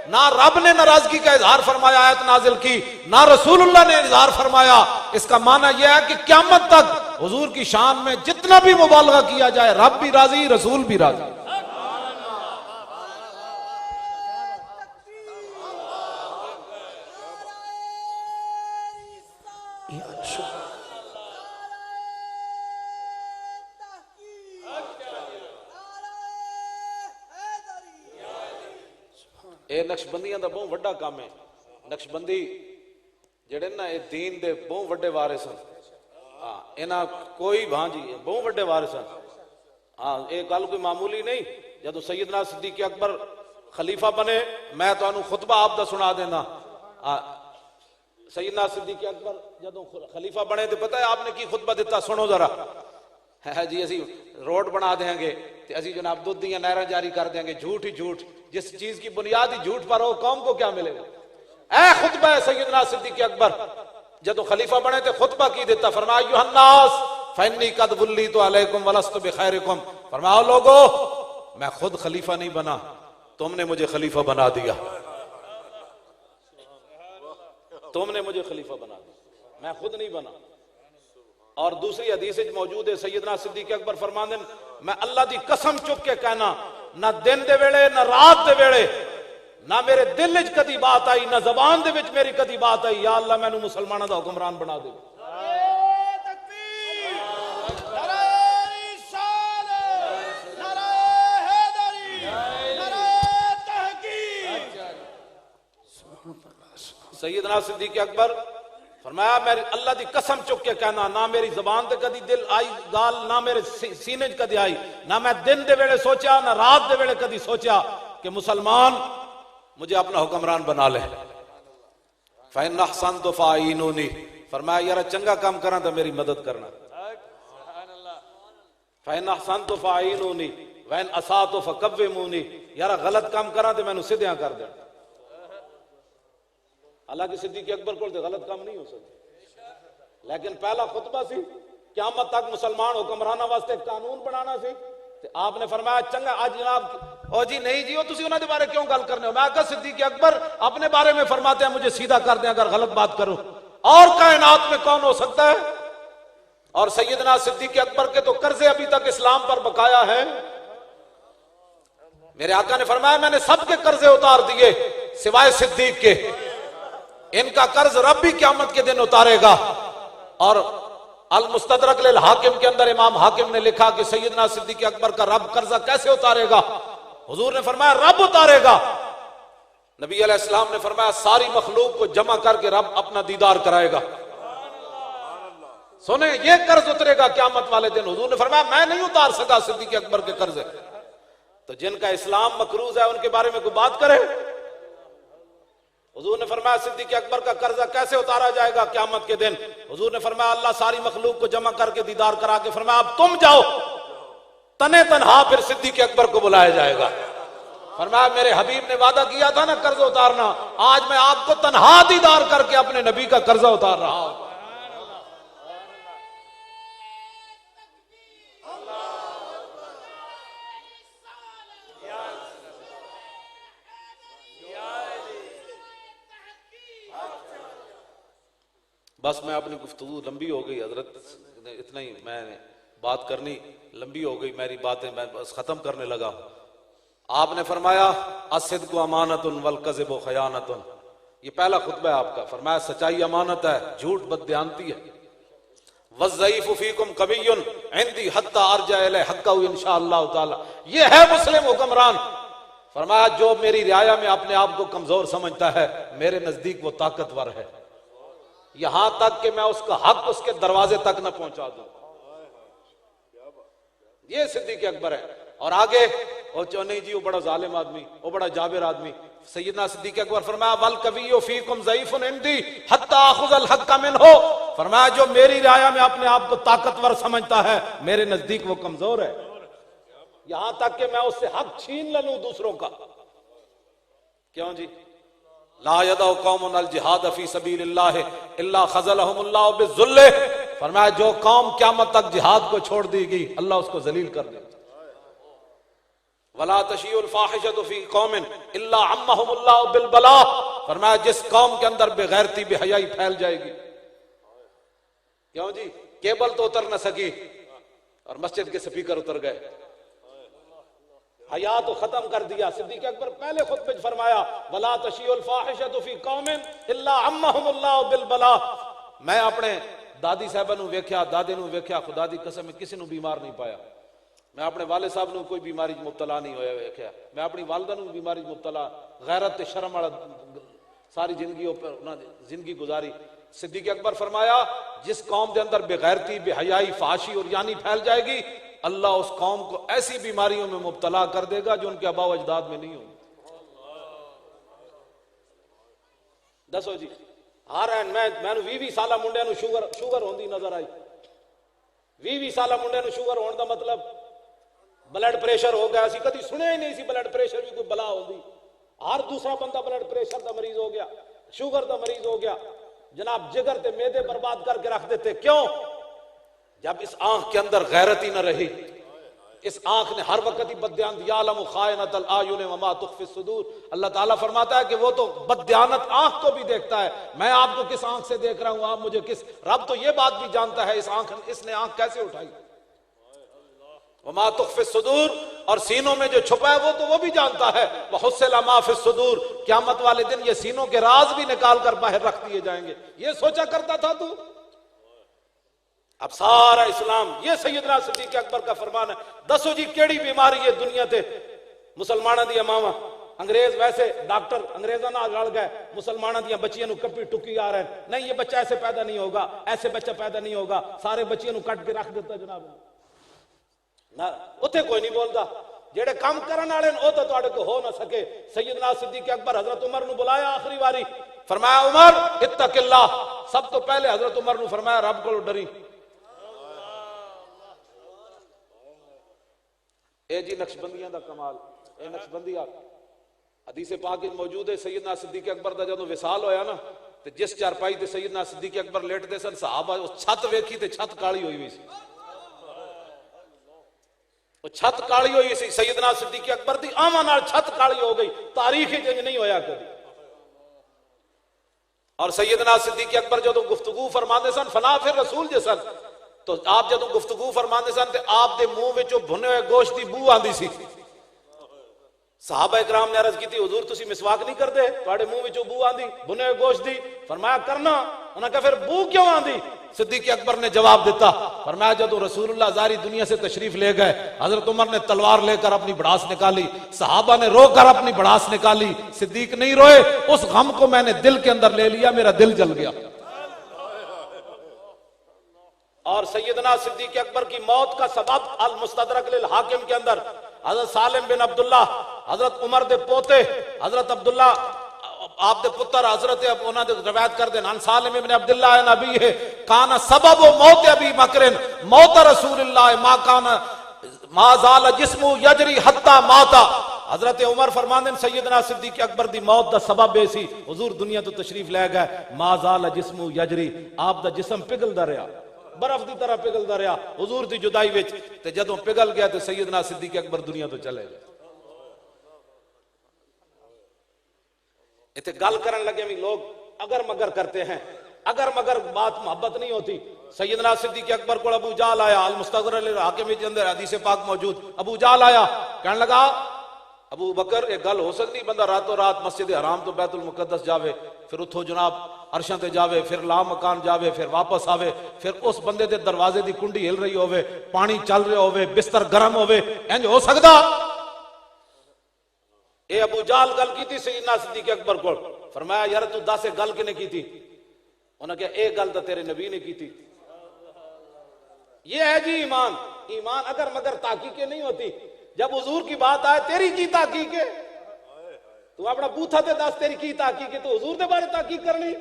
ना रब ने नाराजगी का इजहार फरमाया आयत नाजिल की, ना रसूलुल्लाह ने इजहार फरमाया। इसका माना यह है कि क़यामत तक हुजूर की शान में जितना भी मुबालगा किया जाए रब भी राजी रसूल भी राजी। नक्शबंदियां दा बहुत वड्डा काम है। नक्शबंदी जेड़े ना ये दीन दे बहुत वड्डे वारिस हैं। हाँ इन्हां कोई भांजी बहुत वड्डे वारिस हैं। हाँ ये गल कोई मामूली नहीं। जदों सैयदना सिद्दीक अकबर खलीफा बने मैं तुहानू खुतबा आप दा सुना देना। सैयदना सिद्दीक अकबर जदों खलीफा बने तो पता है आपने की खुतबा दिता, सुनो जरा। है जी असी रोड बना देंगे तो असी जनाब दुध दियां नहरां जारी कर देंगे, झूठ ही झूठ। जिस चीज की बुनियाद ही झूठ पर हो कौम को क्या मिलेगा। ऐ खुतबा है सैयदना सिद्दीक अकबर जदों खलीफा बने तो खुतबा की देता, फरमाया युहन्नास फन्नी कद बुल्लीतु अलैकुम वलस्तु बिखैरिकुम, फरमाओ लोगो मैं खुद खलीफा नहीं बना, तुमने मुझे खलीफा बना दिया, तुमने मुझे खलीफा बना दिया, मैं खुद नहीं बना। और दूसरी हदीस मौजूद है सैयदना सिद्दीक अकबर फरमांदे मैं अल्लाह दी कसम चुक के कहना ना दिन दे वेले ना रात दे वेले ना मेरे दिल च कदी बात आई ना जबान दे विच मेरी कदी बात आई या अल्लाह मैनू मुसलमानों दा हुक्मरान बना दे। सैयदना सिद्दीक अकबर फरमाया मैं अल्लाह दी कसम चुक के कहना ना मेरी जबान ते कदी दिल आई गाल ना मेरे सीने च कदी आई ना मैं दिन दे वेले सोचा ना रात दे वेले कदी सोचा कि मुसलमान मुझे अपना हुक्मरान बना ले। फ़इन अहसनतु फ़अईनूनी, फरमाया यार चंगा काम करा तो मेरी मदद करना। फ़इन अहसनतु फ़अईनूनी वइन असातु फ़क़व्विमूनी, यार गलत काम करा तो मैनू सीधा कर दे। हालांकि सिद्दीक अकबर को गलत काम नहीं हो सकता, लेकिन पहला खुतबा सी क़यामत तक मुसलमान हुक्मराना वास्ते कानून बनाना सी। आपने फरमाया चंगा आज जनाब ओ जी नहीं जी ओ तुसी उन्हां दे बारे क्यों गल करने हो। मैं कहा सिद्दीक अकबर अपने बारे में फरमाते हैं मुझे सीधा कर दें अगर गलत बात करूं, और कायनात में कौन हो सकता है। और सैयदना सिद्दीक अकबर के तो कर्जे अभी तक इस्लाम पर बकाया है। मेरे आका ने फरमाया मैंने सबके कर्जे उतार दिए सिवाय सिद्दीक के, इनका कर्ज रब भी क़यामत के दिन उतारेगा। और अल मुस्तदरक लिल हाकिम के अंदर इमाम हाकिम ने लिखा कि सैयदना सिद्दीक अकबर का रब कर्जा कैसे उतारेगा। हुजूर ने फरमाया रब उतारेगा। नबी अलैहिस्सलाम ने फरमाया सारी मखलूक को जमा करके रब अपना दीदार कराएगा। सुने ये कर्ज उतरेगा क़यामत वाले दिन। हुजूर ने फरमाया मैं नहीं उतार सका सिद्दीक अकबर के कर्ज। तो जिनका इस्लाम मकरूज है उनके बारे में कोई बात करे। हुजूर ने फरमाया सिद्दीक अकबर का कर्जा कैसे उतारा जाएगा क़यामत के दिन। हुजूर ने फरमाया अल्लाह सारी मखलूक को जमा करके दीदार करा के फरमाया अब तुम जाओ तने तनहा फिर सिद्दीक अकबर को बुलाया जाएगा। फरमाया मेरे हबीब ने वादा किया था ना कर्ज उतारना, आज मैं आपको तनहा दीदार करके अपने नबी का कर्जा उतार रहा हूं। बस मैं अपनी गुफ्तगू लंबी हो गई हजरत ने इतना ही मैंने बात करनी लंबी हो गई मेरी बातें मैं बस खत्म करने लगा। आपने फरमाया अस्सिद्क़ु अमानतुन वल कज़िबु खयानतुन, ये पहला खुतबा है आपका। फरमाया सच्चाई अमानत है, झूठ बददयानती है। वज़्ज़ईफ़ु फ़ीकुम क़विय्युन इंदी हत्ता अर्जा इलै हक़्क़हु इंशाअल्लाह ताला, ये है मुस्लिम हुक्मरान। फरमाया जो मेरी रियाया में अपने आप को कमजोर समझता है मेरे नजदीक वो ताकतवर है, यहां तक कि मैं उसका हक उसके दरवाजे तक न पहुंचा दूं। ये सिद्दीक़ अकबर है। और आगे वो नहीं जी वो बड़ा जालिम आदमी, वो बड़ा जाबिर आदमी। सैयदना सिद्दीक़ अकबर फरमाया वल कविय्यु फ़ीकुम ज़ईफ़ुन इंदी हत्ता आख़ुज़ल हक़्क़ मिन्हु, फरमाया जो मेरी रियाया में अपने आप को ताकतवर समझता है मेरे नजदीक वो कमजोर है, यहां तक कि मैं उससे हक छीन लूं दूसरों का। क्यों जी? ला यदउ कौमुन अल जिहाद फी सबीलिल्लाह इल्ला खज़लहुमुल्लाहु बिज़ुल्ल, फरमाया जो कौम क़यामत तक जिहाद को छोड़ देगी अल्लाह उसको जलील कर दे। वला तशीउल फाहिशतु फी कौमिन इल्ला अम्महुमुल्लाहु बिल बला, फरमाया जिस कौम के अंदर बेगैरती बेहयाई फैल जाएगी। क्यों जी? केबल तो उतर न सकी और मस्जिद के स्पीकर उतर गए, हया तो खत्म कर दिया। सिद्दीक़ अकबर पहले खुतबे में फरमाया वला तशीउल फाहिशतु फी कौमिन इल्ला अम्महुमुल्लाहु बिल बला। मैं अपने दादी साहबा नूं वेख्या, दादे नूं वेख्या, खुदा दी कसम किसी नूं बीमार नहीं पाया। मैं अपने वाले साहब नूं कोई बीमारी मुब्तला नहीं होया वेख्या। मैं अपनी वालदा नूं बीमारी मुब्तला, गैरत ते शर्म वाला सारी जिंदगी गुजारी। सिद्दीक़ अकबर फरमाया जिस कौम के अंदर बेगैरती बेहयाई फाशी और यानी फैल जाएगी अल्लाह उस कौम को ऐसी बीमारियों में मुब्तला कर देगा जो उनके आबा अजदाद में नहीं होगी। दसो जी, हाँ रैन मैं 20 साल मुंडिया नूं शुगर होंदी नजर आई। 20 साल मुंडिया नूं शुगर होने का मतलब ब्लड प्रेशर हो गया, असीं कदी सुनिया ही नहीं सी ब्लड प्रेशर भी कोई बला होंदी। हर दूसरा बंदा ब्लड प्रेशर का मरीज हो गया, शुगर का मरीज हो गया। जनाब जिगर ते मैदे बर्बाद करके रख देते। क्यों? जब इस आंख के अंदर गैरत ही न रही, इस आंख ने हर वक्त ही बदयान यालमु खायनतल आयुन व मा तुख्फी सुदूर। अल्लाह ताला फरमाता है कि वो तो बदयानत आंख को भी देखता है। मैं आपको किस आंख से देख रहा हूं, आप मुझे किस, रब तो ये बात भी जानता है इसने आंख कैसे उठाई। व मा तुख्फी सुदूर, और सीनों में जो छुपा है वो भी जानता है। व हुस्सिला मा फी सुदूर, क़यामत वाले दिन ये सीनों के राज भी निकाल कर बाहर रख दिए जाएंगे। ये सोचा करता था तू? अब सारा इस्लाम, ये सैयदना सिद्दीक़ अकबर का फरमान है। दसो जी केड़ी बीमारी है दुनिया ते मुसलमाना दी मावा, अंग्रेज वैसे डॉक्टर अंग्रेजा नाल लड़ गए, मुसलमाना दी बच्चियां नूं कपी टुकी आ रहे हैं, नहीं ये बच्चा ऐसे पैदा नहीं होगा, ऐसे बच्चा पैदा नहीं होगा, सारे बच्चियां नूं कट के रख दिता जनाब ना। उत्थे कोई नहीं बोलता, जेड़े काम करन वाले ने तो तुहाडे को हो ना सके। सैयदना सिद्दीक़ अकबर हजरत उमर नूं बुलाया आखिरी बारी, फरमाया उमर इत्तकिल्लाह। सब तो पहले हजरत उमर नूं फरमाया रब कोलों डरी। ए जी नक्शबंदियां दा कमाल, ए नक्शबंदिया हदीस पाक में मौजूद है। सैयदना सिद्दीक़ अकबर दा जदों विसाल होया ना ते जिस चारपाई ते सैयदना सिद्दीक़ अकबर लेटदे सन, सहाबा उस छत वेखी ते छत काली हुई हुई सी, वो छत काली हुई सी। सैयदना सिद्दीक़ अकबर दी आमा नाल छत काली हो गई, तारीख ही इंज नहीं होया कभी। और सैयदना सिद्दीक़ अकबर जदों गुफ्तगू फरमांदे सन फना फिर रसूल जे सन, तो आप जदों गुफ्तगू फरमांदे सन ते आप दे मुंह विचों भुने हुए गोश्त दी बू आंदी सी। सहाबा इकराम ने अर्ज की हुजूर तुसी मिसवाक नहीं करदे, तुहाडे मुंह विचों बू आंदी भुने हुए गोश्त दी। फरमाया करना। उन्होंने कहा फिर बू क्यों आंदी? सिद्दीक़ अकबर ने जवाब दिता, फरमाया जदों रसूलुल्लाह ज़ारी दुनिया से तशरीफ ले गए, हजरत उमर ने तलवार लेकर अपनी भड़ास निकाली, सहाबा ने रोकर अपनी भड़ास निकाली, सिद्दीक नहीं रोए। उस गम को मैंने दिल के अंदर ले लिया, मेरा दिल जल गया। और सैयदना सिद्दीक़ अकबर की मौत का सबब अल मुस्तदरक लिल हाकिम के अंदर हजरत सालिम बिन अब्दुल्ला, हजरत उमर दे पोते हजरत अब्दुल्ला आप दे पुत्र हजरत उन्होंने रवायत कर देना सालिम इब्न अब्दुल्लाह नबी है काना सबब मौत अबी बकर मौत रसूलुल्लाह मा काना मा ज़ाल जिस्मु यजरी हत्ता माता। हजरत उमर फरमांदे सैयदना सिद्दीक़ अकबर दी मौत दा सबब ए सी हुजूर दुनिया तो तशरीफ ले गए, मा ज़ाल जिस्मु यजरी, आप दा जिस्म पिघलदा रहा, बर्फ की तरह पिघलता रहा हुजूर की जुदाई विच, ते जदों पिघल गया तो सैयदना सिद्दीक़ अकबर दुनिया तो चले गए। इत्थे गल करन लगे भी लोग अगर मगर करते हैं, अगर मगर बात मोहब्बत नहीं होती। सैयदना सिद्दीक अकबर को अबू जाल आया, अल मुस्तदरक हाकिम के अंदर हदीस पाक मौजूद। अबू जाल आया, कहने लगा अबू बकर एक गल हो सकती, बंदा रातों रात मस्जिद हराम तो बैतुल मुकद्दस जावे, फिर उठो जनाब अरशां ते जावे, फिर ला मकान जावे, फिर वापस आवे, फिर उस बंदे दे दरवाजे दी कुंडी हिल रही होवे, पानी चल रहा होवे, बिस्तर गर्म होवे, इंज हो सकदा? ए अबू जाल गल की थी सैयदना सिद्दीक अकबर को, फरमाया यार तू दस गल किने की थी? उन्हें कहा एक गल तो तेरे नबी ने की थी। ये है जी ईमान। ईमान अगर मगर ताकीके नहीं होती। जब हुजूर की बात आए तेरी की ताकीक है, तू अपना बूथा ते दस तेरी की ताकीक है, तो हुजूर के बारे ताकीक करनी,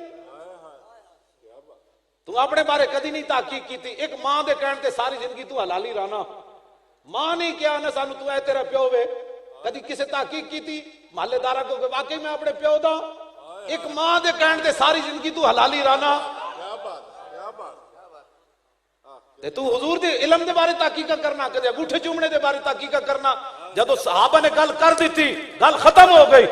तू अपने बारे कदी नहीं ताकीक की थी। एक मां दे कहने ते सारी जिंदगी तू हलाली रहना, मां नहीं क्या ना सानू तू है तेरा प्यो वे, कदी किसे ताकीक की थी महल्लेदारा को वाकई मैं अपने प्यो दा? एक मां दे कहने ते सारी जिंदगी तू हलाली रहना, ते तू हुजूर दे इलम दे बारे ताकीक करना, कदे अंगूठे चूमने दे बारे ताकीक करना। जदों सहाबा ने गल कर दी थी, गल खत्म हो गई।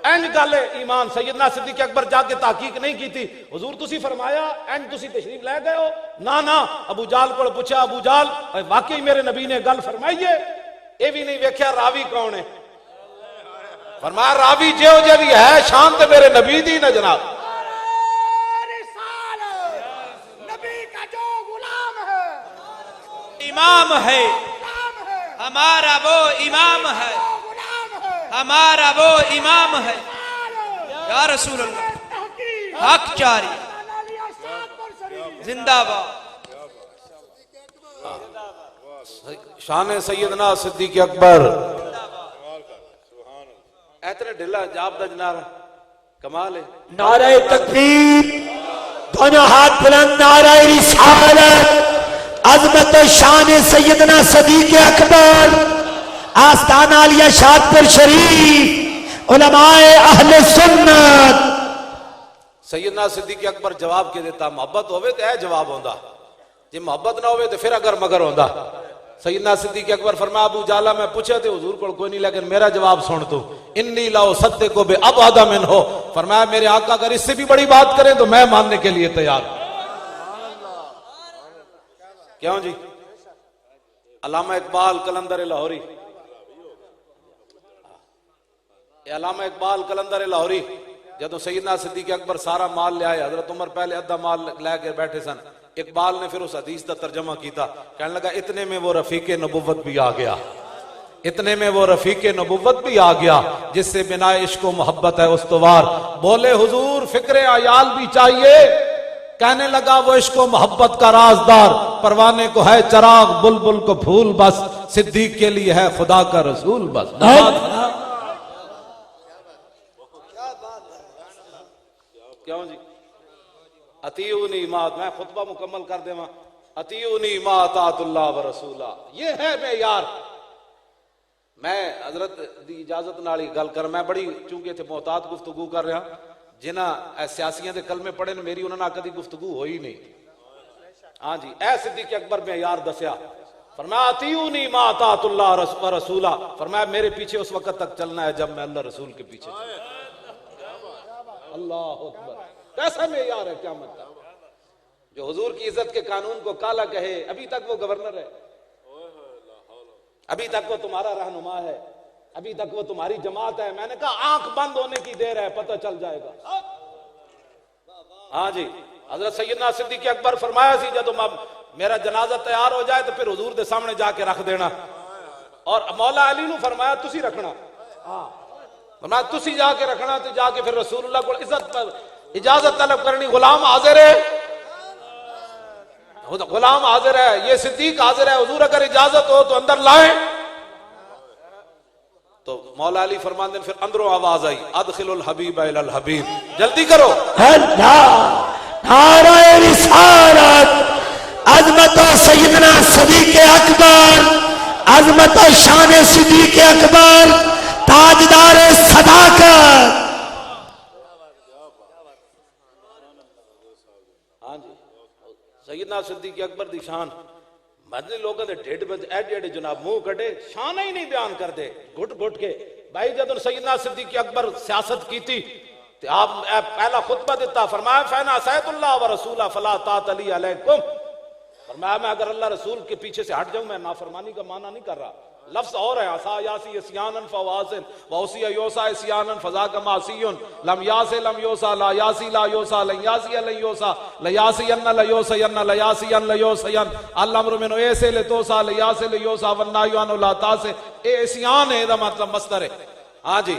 इंज गल है ईमान। सैयदना सिद्दीक अकबर जाके ताकीक नहीं की थी। हुजूर तुसी फरमाया इंज तुसी तशरीफ ले गए हो ना ना। अबू जाल को पूछा, अबू जाल वाकई मेरे नबी ने गल फरमाई है? ये भी नहीं वेख्या रावी कौन है। फरमाया रावी जो जे भी है शान ते मेरे नबी दी ना जनाब। इमाम है हमारा वो इमाम है, हमारा वो इमाम है या रसूल अल्लाह। हक जारी जिंदाबाद। शान सैयदना सिद्दीक अकबर इतने ढिला जाब दा जनारा कमाल है। नारे तकबीर, दोनों हाथ बुलंद, नारे रिसालत, अजमत शान सैयदना सिद्दीक अकबर, आस्ताना आलिया शादपुर शरीफ, उलमाए अहले सुन्नत। सैयदना सिद्दीक अकबर जवाब के देता, मोहब्बत होवे तो यह जवाब होंदा, जे मोहब्बत ना होवे तो फिर अगर मगर होंदा। सैयदना सिद्दीक अकबर फरमाया अबू जाला मैं पूछे थे हुजूर को कोई नहीं, लेकिन मेरा जवाब सुन तू। इन्नी लाओ सत्ते को बे अब आदा मिन हो, फरमाया मेरे आका अगर इससे भी बड़ी बात करें तो मैं मानने के लिए तैयार। क्यों जी? अल्लामा इकबाल कलंदर लाहौरी, अल्लामा इकबाल कलंदर लाहौरी जदों सैयदना सिद्दीक अकबर सारा माल ले आए, हजरत उमर पहले अद्धा माल लेके बैठे सन। इकबाल ने फिर उस हदीस का तर्जमा किया, कहने लगा इतने में वो रफीके नबुव्वत भी आ गया, इतने में वो रफीके नबुव्वत भी आ गया जिससे बिना इश्क व मोहब्बत है उस्तवार। बोले हुजूर फिक्रे आयाल भी चाहिए, कहने लगा वो इश्क व मोहब्बत का राजदार, परवाने को है चराग, बुलबुल को फूल बस, सिद्दीक के लिए है खुदा का रसूल बस। क्यों जी? अतीउनी मात, मैं खुतबा मुकम्मल कर देवा, अतीउनी मातातुल्लाह व रसूला, ये है मेयार। मैं हजरत दी इजाजत नाल ही गल कर, मैं बड़ी चूंकि इत्थे मोहतात गुफ्तगू कर रहा, जिन्हां सियासियां दे कलमे पढ़े ने मेरी उन्हां नाल कदी गुफ्तगू होई नहीं। हाँ जी, ऐ सिद्दीक अकबर मेयार दसिया, फरमाया अतीउनी मातातुल्लाह व रसूला, फरमाया मेरे पीछे उस वक्त तक चलना है जब मैं अल्लाह रसूल के पीछे चलूं। अल्लाह अकबर, कैसा मेयार है क़यामत का। जो हुजूर की इज्जत के कानून को काला कहे, अभी तक वो गवर्नर है, अभी तक वो तुम्हारा रहनुमा है, अभी तक वो तुम्हारी जमात है। मैंने कहा आंख बंद होने की देर है, पता चल जाएगा। हाँ जी, हजरत सैयदना सिद्दीक अकबर फरमाया सी जब मेरा जनाजा तैयार हो जाए तो फिर हुजूर के सामने जाके रख देना, और मौला अली नू फरमाया तुसी रखना। हाँ, फरमाया तुसी जाके रखना, तो जाके फिर रसूलुल्लाह को इज्जत पर इजाजत तलब करनी। गुलाम हाजिर है, गुलाम हाजिर है, ये सिद्दीक हाजिर है, हुजूर अगर इजाजत हो तो अंदर लाए। तो मौला अली फरमाते फिर अंदरों आवाज आई, अदखिलुल हबीब इलल हबीब, जल्दी करो। नारे रिसालत, अज़मत सैयदना सिद्दीक अकबर, अज़मत शान सिद्दीक अकबर, ताजदार सदाकत। हाँ जी, सैयदना सिद्दीक अकबर दी शान मदनी लोगों के ढिड में एडे एडे जनाब मुंह कटे, शान ही नहीं बयान करते घुट घुट के। भाई जब सैयदना सिद्दीक अकबर सियासत की थी तो आप पहला खुतबा दिता, फरमाया फैना सैदुल्लाह व रसूला फला तात अली अलैकुम। फरमाया मैं अगर अल्लाह रसूल के पीछे से हट जाऊं, मैं नाफरमानी का माना नहीं कर रहा। लफ्ज और है, असा यासी इस्यानन फवासिन वौसी योसा इस्यानन फजा कमा सियुन लम यासे लम योसा ला यासी ला योसा लन यासी लन योसा ल यासी अन ल योसा अन ल यासी अन ल योसा अन अल अमरु मिन ऐसे ले तोसा ल यासे ल योसा वन नायु ला तासे। ए इस्यान है, दा मतलब मस्दर है। हां जी,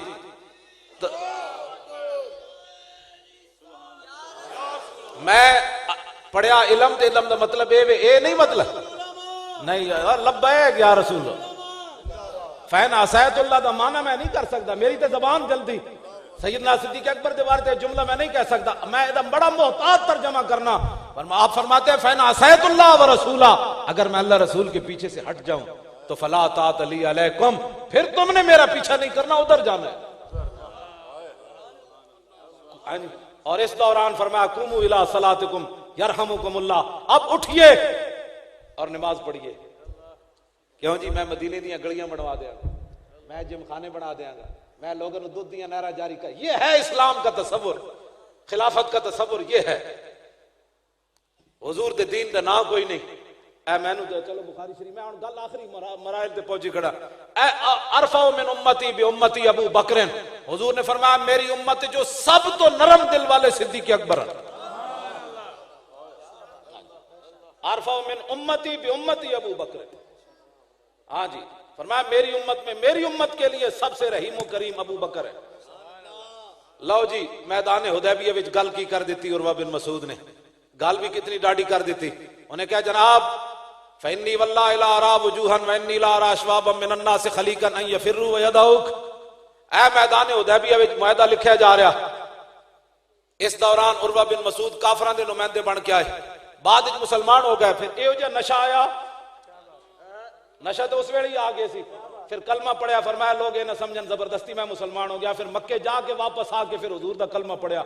मैं पढ़िया इलम ते इलम दा मतलब ए नहीं मतलब नहीं लब्बैक या रसूल। फैन असैतुल्लाह दा माना मैं नहीं कर सकता, मेरी तो जबान जल्दी सैयदना सिद्दीक अकबर दे बारे जुमला मैं नहीं कह सकता, मैं एकदम बड़ा मोहतात तर्जमा करना। आप फरमाते हैं फैन असैतुल्लाह व रसूला, अगर मैं अल्लाह रसूल के पीछे से हट जाऊं तो फला तात अली अलैकुम, फिर तुमने मेरा पीछा नहीं करना, उधर जाना है। और इस दौरान फरमाया कुमू इला सलातिकुम यरहमुकुमुल्लाह, अब उठिए और नमाज पढ़िए। क्यों जी, मैं मदीने दी गलियां बनवा देंगा, मैं जिमखाने बना देंगा, मैं लोगों को दूध दिया नहरा जारी कर। ये है इस्लाम का तसव्वुर, खिलाफत का तसव्वुर ये है। हुजूर दे दीन दा ना कोई नहीं। ऐ मैनू तो चलो बुखारी शरीफ में गल आखिरी मराइल ते पहुंची खड़ा। ऐ अरफाउ मिन उम्मती बि उम्मती अबू बकर, हुजूर ने फरमाया मेरी उम्मत जो सब तो नरम दिल वाले सिद्दीक अकबर। अरफाउ मिन उम्मती बि उम्मती अबू बकर। हाँ जी, फरमाया मेरी उम्मत में, मेरी उम्मत के लिए सबसे रहीम व करीम अबू बकर है। लो जी, मैदान हुदैबिया विच गल की कर दी उर्वा बिन मसूद ने, गल भी कितनी डाढ़ी कर दी। उन्हें क्या जनाब, फइन्नी वल्लाहि ला अरा वजूहन व इन्नी ला अरा अशवाबन मिन अन्नास खलीकन अन यफिरु व यदउक। ऐ मैदान हुदैबिया विच मुआहदा लिखा जा रहा। इस दौरान उर्वा बिन मसूद काफरां दे नुमाइंदे बन के आए, बाद विच मुसलमान हो गए। फिर एहो जिहा नशा आया, नशा तो उस वेले ही आ गए सी। फिर कलमा पढ़िया, फरमाया लोग ये ना समझन जबरदस्ती मैं मुसलमान हो गया। फिर मक्के जाके वापस आके फिर हुजूर दा कलमा पढ़िया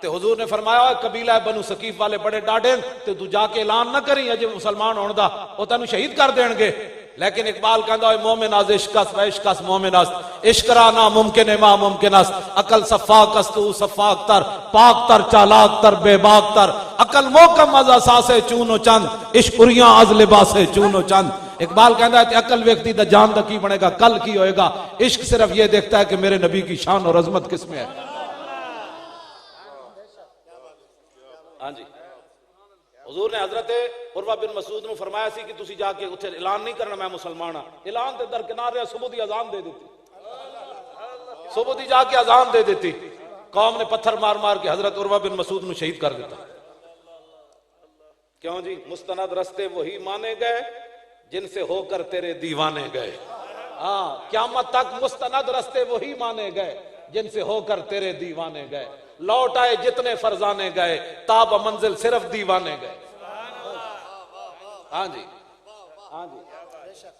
ते हुजूर ने फरमाया कबीला बनु सकीफ वाले बड़े डाडे ते तू जाके ऐलान ना करी अजे मुसलमान होने दा, वो तेन शहीद कर देंगे। लेकिन इकबाल कहता है मोमिन आज इश्कस व इश्कस मोमिन अस, इश्करा ना मुमकिन है मा मुमकिन अस, अकल सफाक अस तू सफाक तर, पाक तर चालाक तर बेबाक तर, अकल मोकम अज असासे चूनो चंद, इश्कुरियां अज लिबासे चूनो चंद। इकबाल कहता है अकल व्यक्ति दा जान दा की बनेगा, कल की होएगा। इश्क सिर्फ ये देखता है कि मेरे नबी की शान और अजमत किसमें है। हाँ जी, हुजूर ने हजरत उर्वा बिन मसूद ने फरमाया सी कि तुसी जाके उथे ऐलान नहीं करना मैं मुसलमान हाँ। ऐलान ते दरकिनार सुबह दी अजान दे दी, सुबह दी जाके अजान दे दी। कौम ने पत्थर मार मार के हजरत उर्वा बिन मसूद ने शहीद कर दिया। क्यों जी, मुस्तनद रस्ते वही माने गए जिनसे होकर तेरे दीवाने गए। हाँ, क़यामत तक मुस्तनद रस्ते वही माने गए जिनसे होकर तेरे दीवाने गए। लौट आए जितने फरजाने गए, ताब मंजिल सिर्फ दीवाने गए। हाँ जी, हाँ जी,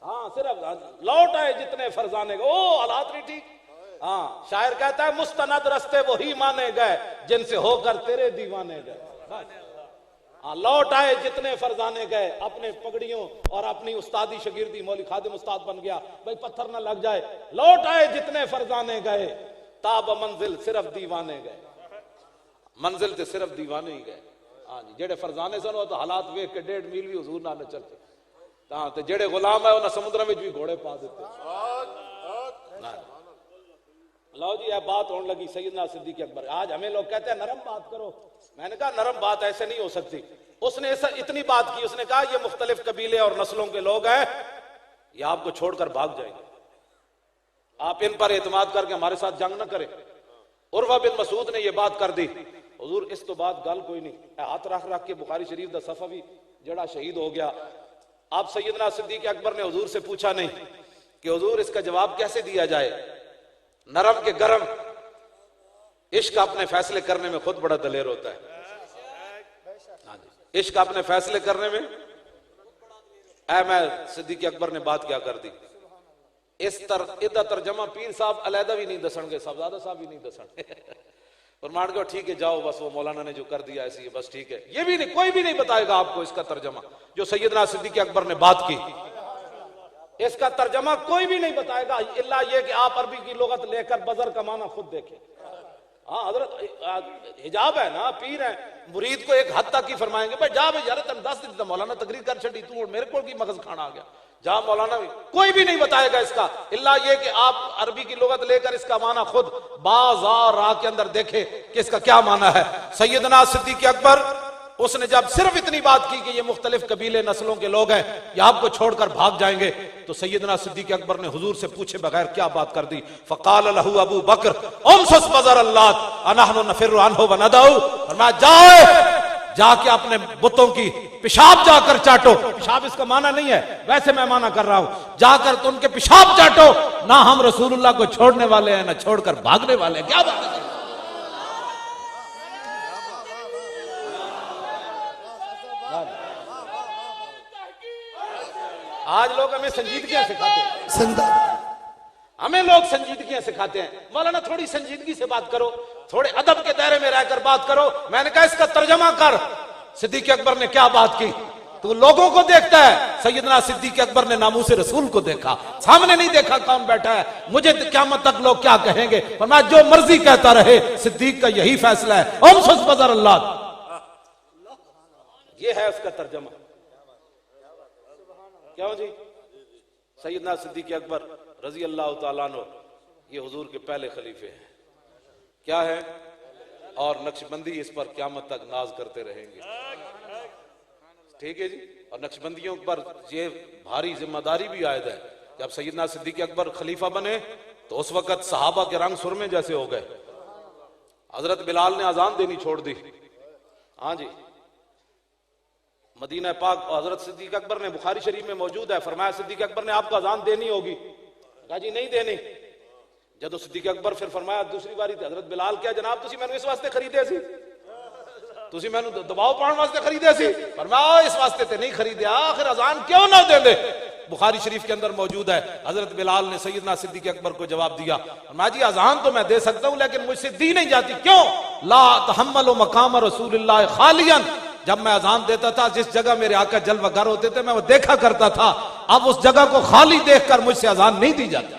हाँ सिर्फ लौट आए जितने फरजाने गए। ओ हालात नहीं ठीक। हाँ, शायर कहता है मुस्तनद रस्ते वही माने गए जिनसे होकर तेरे दीवाने गए। हाँ, लौट आए जितने फरजाने गए, अपने पगड़ियों और अपनी उस्तादी शगिर्दी मौली खादिम उस्ताद बन गया भाई पत्थर ना लग जाए। लौट आए जितने फरजाने गए, ताब मंजिल सिर्फ दीवाने गए। मंजिल ते सिर्फ दीवाने ही गए। हाँ जी, जेड़े फरजाने सन वो तो हालात वेख के 1.5 मील भी हुजूर ना चलते। हाँ, तो जेड़े गुलाम है उन्हें समुद्र में भी घोड़े पा देते। लो जी, यह बात होने लगी सैयदना सिद्दीक अकबर। आज हमें लोग कहते हैं नरम बात करो, मैंने कहा नरम बात ऐसे नहीं हो सकती। उसने ऐसा इतनी बात की, उसने कहा ये मुख्तलिफ कबीले और नस्लों के लोग हैं, ये आपको छोड़कर भाग जाएंगे, आप इन पर एतमाद करके हमारे साथ जंग न करें। उर्वा बिन मसूद ने यह बात कर दी। हुजूर इस तो बात गल कोई नहीं, हाथ रख रख के बुखारी शरीफ दा सफवी जड़ा शहीद हो गया। आप सैयदना सिद्दीक अकबर ने हुजूर से पूछा नहीं कि हुजूर इसका जवाब कैसे दिया जाए। नरम के गरम, इश्क अपने फैसले करने में खुद बड़ा दलेर होता है। हाँ जी, इश्क अपने फैसले करने में। मैं सिद्दीक अकबर ने बात क्या कर दी। इदा तर्जमा पीर साहब अलहदा भी नहीं दसणगे, साहबजादा साहब भी नहीं दसणगे। और मान गए ठीक है जाओ, बस वो मौलाना ने जो कर दिया ऐसी है, बस ठीक है। ये भी नहीं, कोई भी नहीं बताएगा आपको इसका तर्जमा जो सैयदना सिद्दीक अकबर ने बात की। इसका तर्जमा कोई भी नहीं बताएगा, इल्ला ये कि आप अरबी की लुगत लेकर बजर का माना खुद देखें। हाँ हजरत हिजाब है ना, पीर है, मुरीद को एक हद तक ही फरमाएंगे भाई जा भाई यार तेन 10 दिन तो मौलाना तकरीर कर छड़ी तू मेरे को की मगज खाना आ गया, जा मौलाना भी कोई भी नहीं बताएगा इसका, इल्ला ये कि आप अरबी की लुगत लेकर इसका माना खुद बाजार राह के अंदर देखे कि इसका क्या माना है। सैयदना सिद्दीक अकबर उसने जब सिर्फ इतनी बात की कि ये मुख्तलिफ कबीले नस्लों के लोग हैं, ये आपको छोड़कर भाग जाएंगे, तो सैयदना सिद्दीक अकबर ने हुजूर से पूछे बगैर क्या बात कर दी। फकाल लहू अबू बकर उमसुस बज़र अल्लाह अनहनु नफिरु अन्हु व नदऊ, फरमाया जाओ जाके अपने बुतों की पेशाब जाकर चाटो, पेशाब इसका माना नहीं है वैसे मैं माना कर रहा हूं, जाकर तो उनके पेशाब चाटो, ना हम रसूलुल्लाह को छोड़ने वाले हैं ना छोड़कर भागने वाले हैं। क्या बात है, आज लोग हमें संजीदगियां सिखाते हैं, हमें लोग संजीदगियां सिखाते हैं। मौलाना थोड़ी संजीदगी से बात करो, थोड़े अदब के दायरे में रहकर बात करो। मैंने कहा इसका तर्जमा कर, सिद्दीक अकबर ने क्या बात की, तो लोगों को देखता है। सैयदना सिद्दीक अकबर ने नामूस रसूल को देखा, सामने नहीं देखा कौन बैठा है, मुझे तो क़यामत तक लोग क्या कहेंगे, पर मैं जो मर्जी कहता रहे, सिद्दीक का यही फैसला है, उमसुस बज़र अल्लाह, ये है उसका तर्जमा। क्यों जी, सैयदना सिद्दीक अकबर रजी अल्लाह तआला अन्हु ये हुजूर के पहले खलीफे हैं, क्या है, और नक्शबंदी इस पर क़यामत तक नाज करते रहेंगे। ठीक है जी, और नक्शबंदियों पर ये भारी जिम्मेदारी भी आयद है। जब सैयदना सिद्दीक अकबर खलीफा बने तो उस वक्त सहाबा के रंग सुरमे जैसे हो गए। हजरत बिलाल ने अजान देनी छोड़ दी। हाँ जी, मदीना पाक, हजरत सिद्दीक अकबर ने, बुखारी शरीफ में मौजूद है, फरमाया सिद्दीक अकबर ने आपको अजान देनी होगी, कहा जी नहीं देनी। जब सिद्दीक अकबर फिर फरमाया दूसरी बारी, हजरत बिलाल क्या जनाब तुसी मैनू इस वास्ते खरीदे सी, तुसी मैनू दबाव पाने वास्ते खरीदे सी, फरमाया इस वास्ते ते नहीं खरीदे, आखिर अजान क्यों ना दे दे। बुखारी शरीफ के अंदर मौजूद है, हजरत बिलाल ने सैयदना सिद्दीक अकबर को जवाब दिया, फरमाया जी अजान तो मैं दे सकता हूं लेकिन मुझसे दी नहीं जाती। क्यों? ला तहम्मलु मकाम रसूलिल्लाह खालियन, जब मैं अजान देता था जिस जगह मेरे आका जलवागर होते थे मैं वो देखा करता था, अब उस जगह को खाली देखकर मुझसे अजान नहीं दी जाती।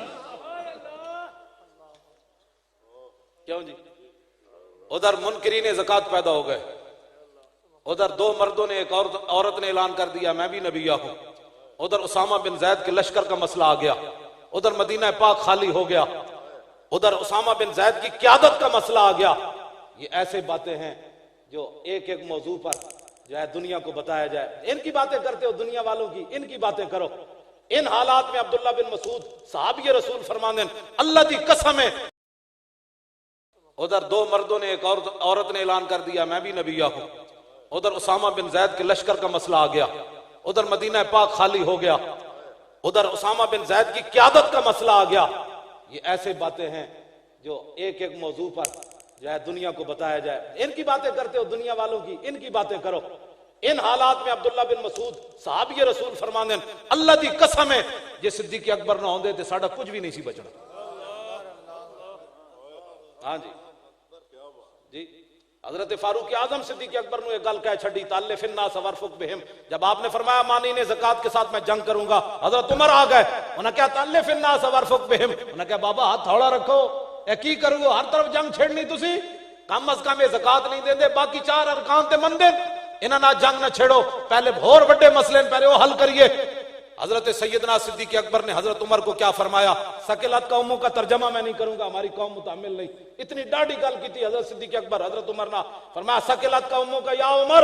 क्यों जी? उधर मुनकरीन ज़कात पैदा हो गए, उधर दो मर्दों ने, एक औरत ने ऐलान कर दिया मैं भी नबिया हूं, उधर उसामा बिन जैद के लश्कर का मसला आ गया, उधर मदीना पाक खाली हो गया, उधर उसामा बिन जैद की क़यादत का मसला आ गया। ये ऐसे बातें हैं जो एक एक मौजू पर जो है दुनिया को बताया जाए। इनकी बातें करते हो दुनिया वालों की, इनकी बातें करो। इन हालात में अब्दुल्ला बिन मसूद साहबी रसूल फरमाने अल्लाह दी कसम है, उधर दो मर्दों ने, एक औरत ने ऐलान कर दिया मैं भी नबिया हूं, उधर उसामा बिन जैद के लश्कर का मसला आ गया, उधर मदीना पाक खाली हो गया, उधर उसामा बिन जैद की क़यादत का मसला आ गया। ये ऐसे बातें हैं जो एक एक मौजू पर जो है दुनिया को बताया जाए। इनकी बातें करते हो दुनिया वालों की, इनकी बातें करो। इन हालात में अब्दुल्ला बिन मसूद साहबी रसूल फरमाने अल्लाह दी कसम है जे सिद्दीक अकबर ना होंदे ते साडा कुछ भी नहीं सी बचना। हाँ जी जी, हजरत फारूक आजम सिद्दीक अकबर ने एक गल कह छड़ी, ताले फिन्ना सवरफुक बिहिम, जब आपने फरमाया मानी ने ज़कात के साथ मैं जंग करूंगा, हजरत उमर आ गए, उन्हें क्या ताले फिन्ना सवरफुक बिहिम, उन्हें क्या बाबा हाथ थोड़ा रखो, की करूंगा हर तरफ जंग छेड़नी, तुसी कम अज कम ये ज़कात नहीं देंदे, बाकी चार अरकान ते मंदे, इन्हां ना जंग न छेड़ो, पहले होर बड़े मसले पहले वो हल करिए। हजरत सैयदना सिद्दीक अकबर ने हजरत उमर को क्या फरमाया, सकिलत कौमों का तर्जमा मैं नहीं करूंगा, हमारी कौम मुतामिल नहीं, इतनी डाढ़ी गल की थी हजरत सिद्दीक अकबर। हजरत उमर ना फरमाया सकिलत कौमों का या उमर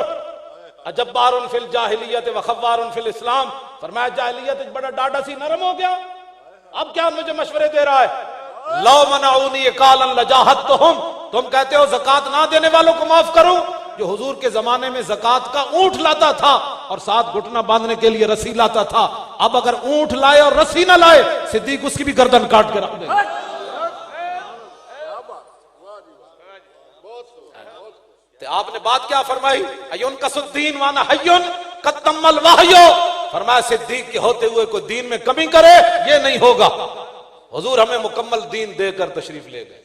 अजब्बारुन फिल जाहिलियत व खव्वारुन फिल इस्लाम, फरमाया जाहिलियत बड़ा डाढ़ा सी नरम हो गया, अब क्या मुझे मशवरे दे रहा है। लो मनाउनी कालन लजाहतुहुम, तुम कहते हो ज़कात ना देने वालों को माफ करूं, जो हुजूर के जमाने में ज़कात का ऊंट लाता था और साथ घुटना बांधने के लिए रस्सी लाता था, अब अगर ऊंट लाए और रस्सी ना लाए सिद्दीक उसकी भी गर्दन काट के रख दे। तो आपने बात क्या फरमाई, अयुन कसुद्दीन वाना हय्युन कत्तमल वाहयो, फरमाया सिद्दीक के होते हुए कोई दीन में कमी करे ये नहीं होगा। हुजूर हमें मुकम्मल दीन देकर तशरीफ ले गए।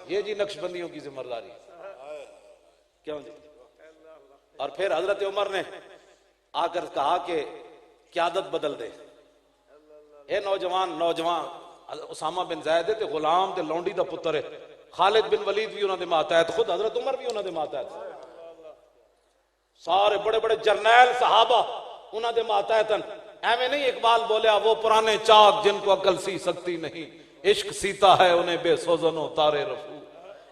ये जी नक्शबंदियों की जिम्मेदारी। क्यों जी? और फिर हजरत उमर ने आकर कहा कि क़यादत बदल दे, ए नौजवान उसामा बिन ज़ैद ते गुलाम ते लौंडी दा पुत्र है, खालिद बिन वलीद भी उन्होंने मातहत, खुद हजरत उमर भी उन्होंने मातहत, सारे बड़े बड़े जरनैल सहाबा उन्होंने मातहतन। एवं नहीं इकबाल बोलिया वो पुराने चाक जिनको अकल सी सकती नहीं, इश्क सीता है उन्हें बेसोजनो तारे रफू।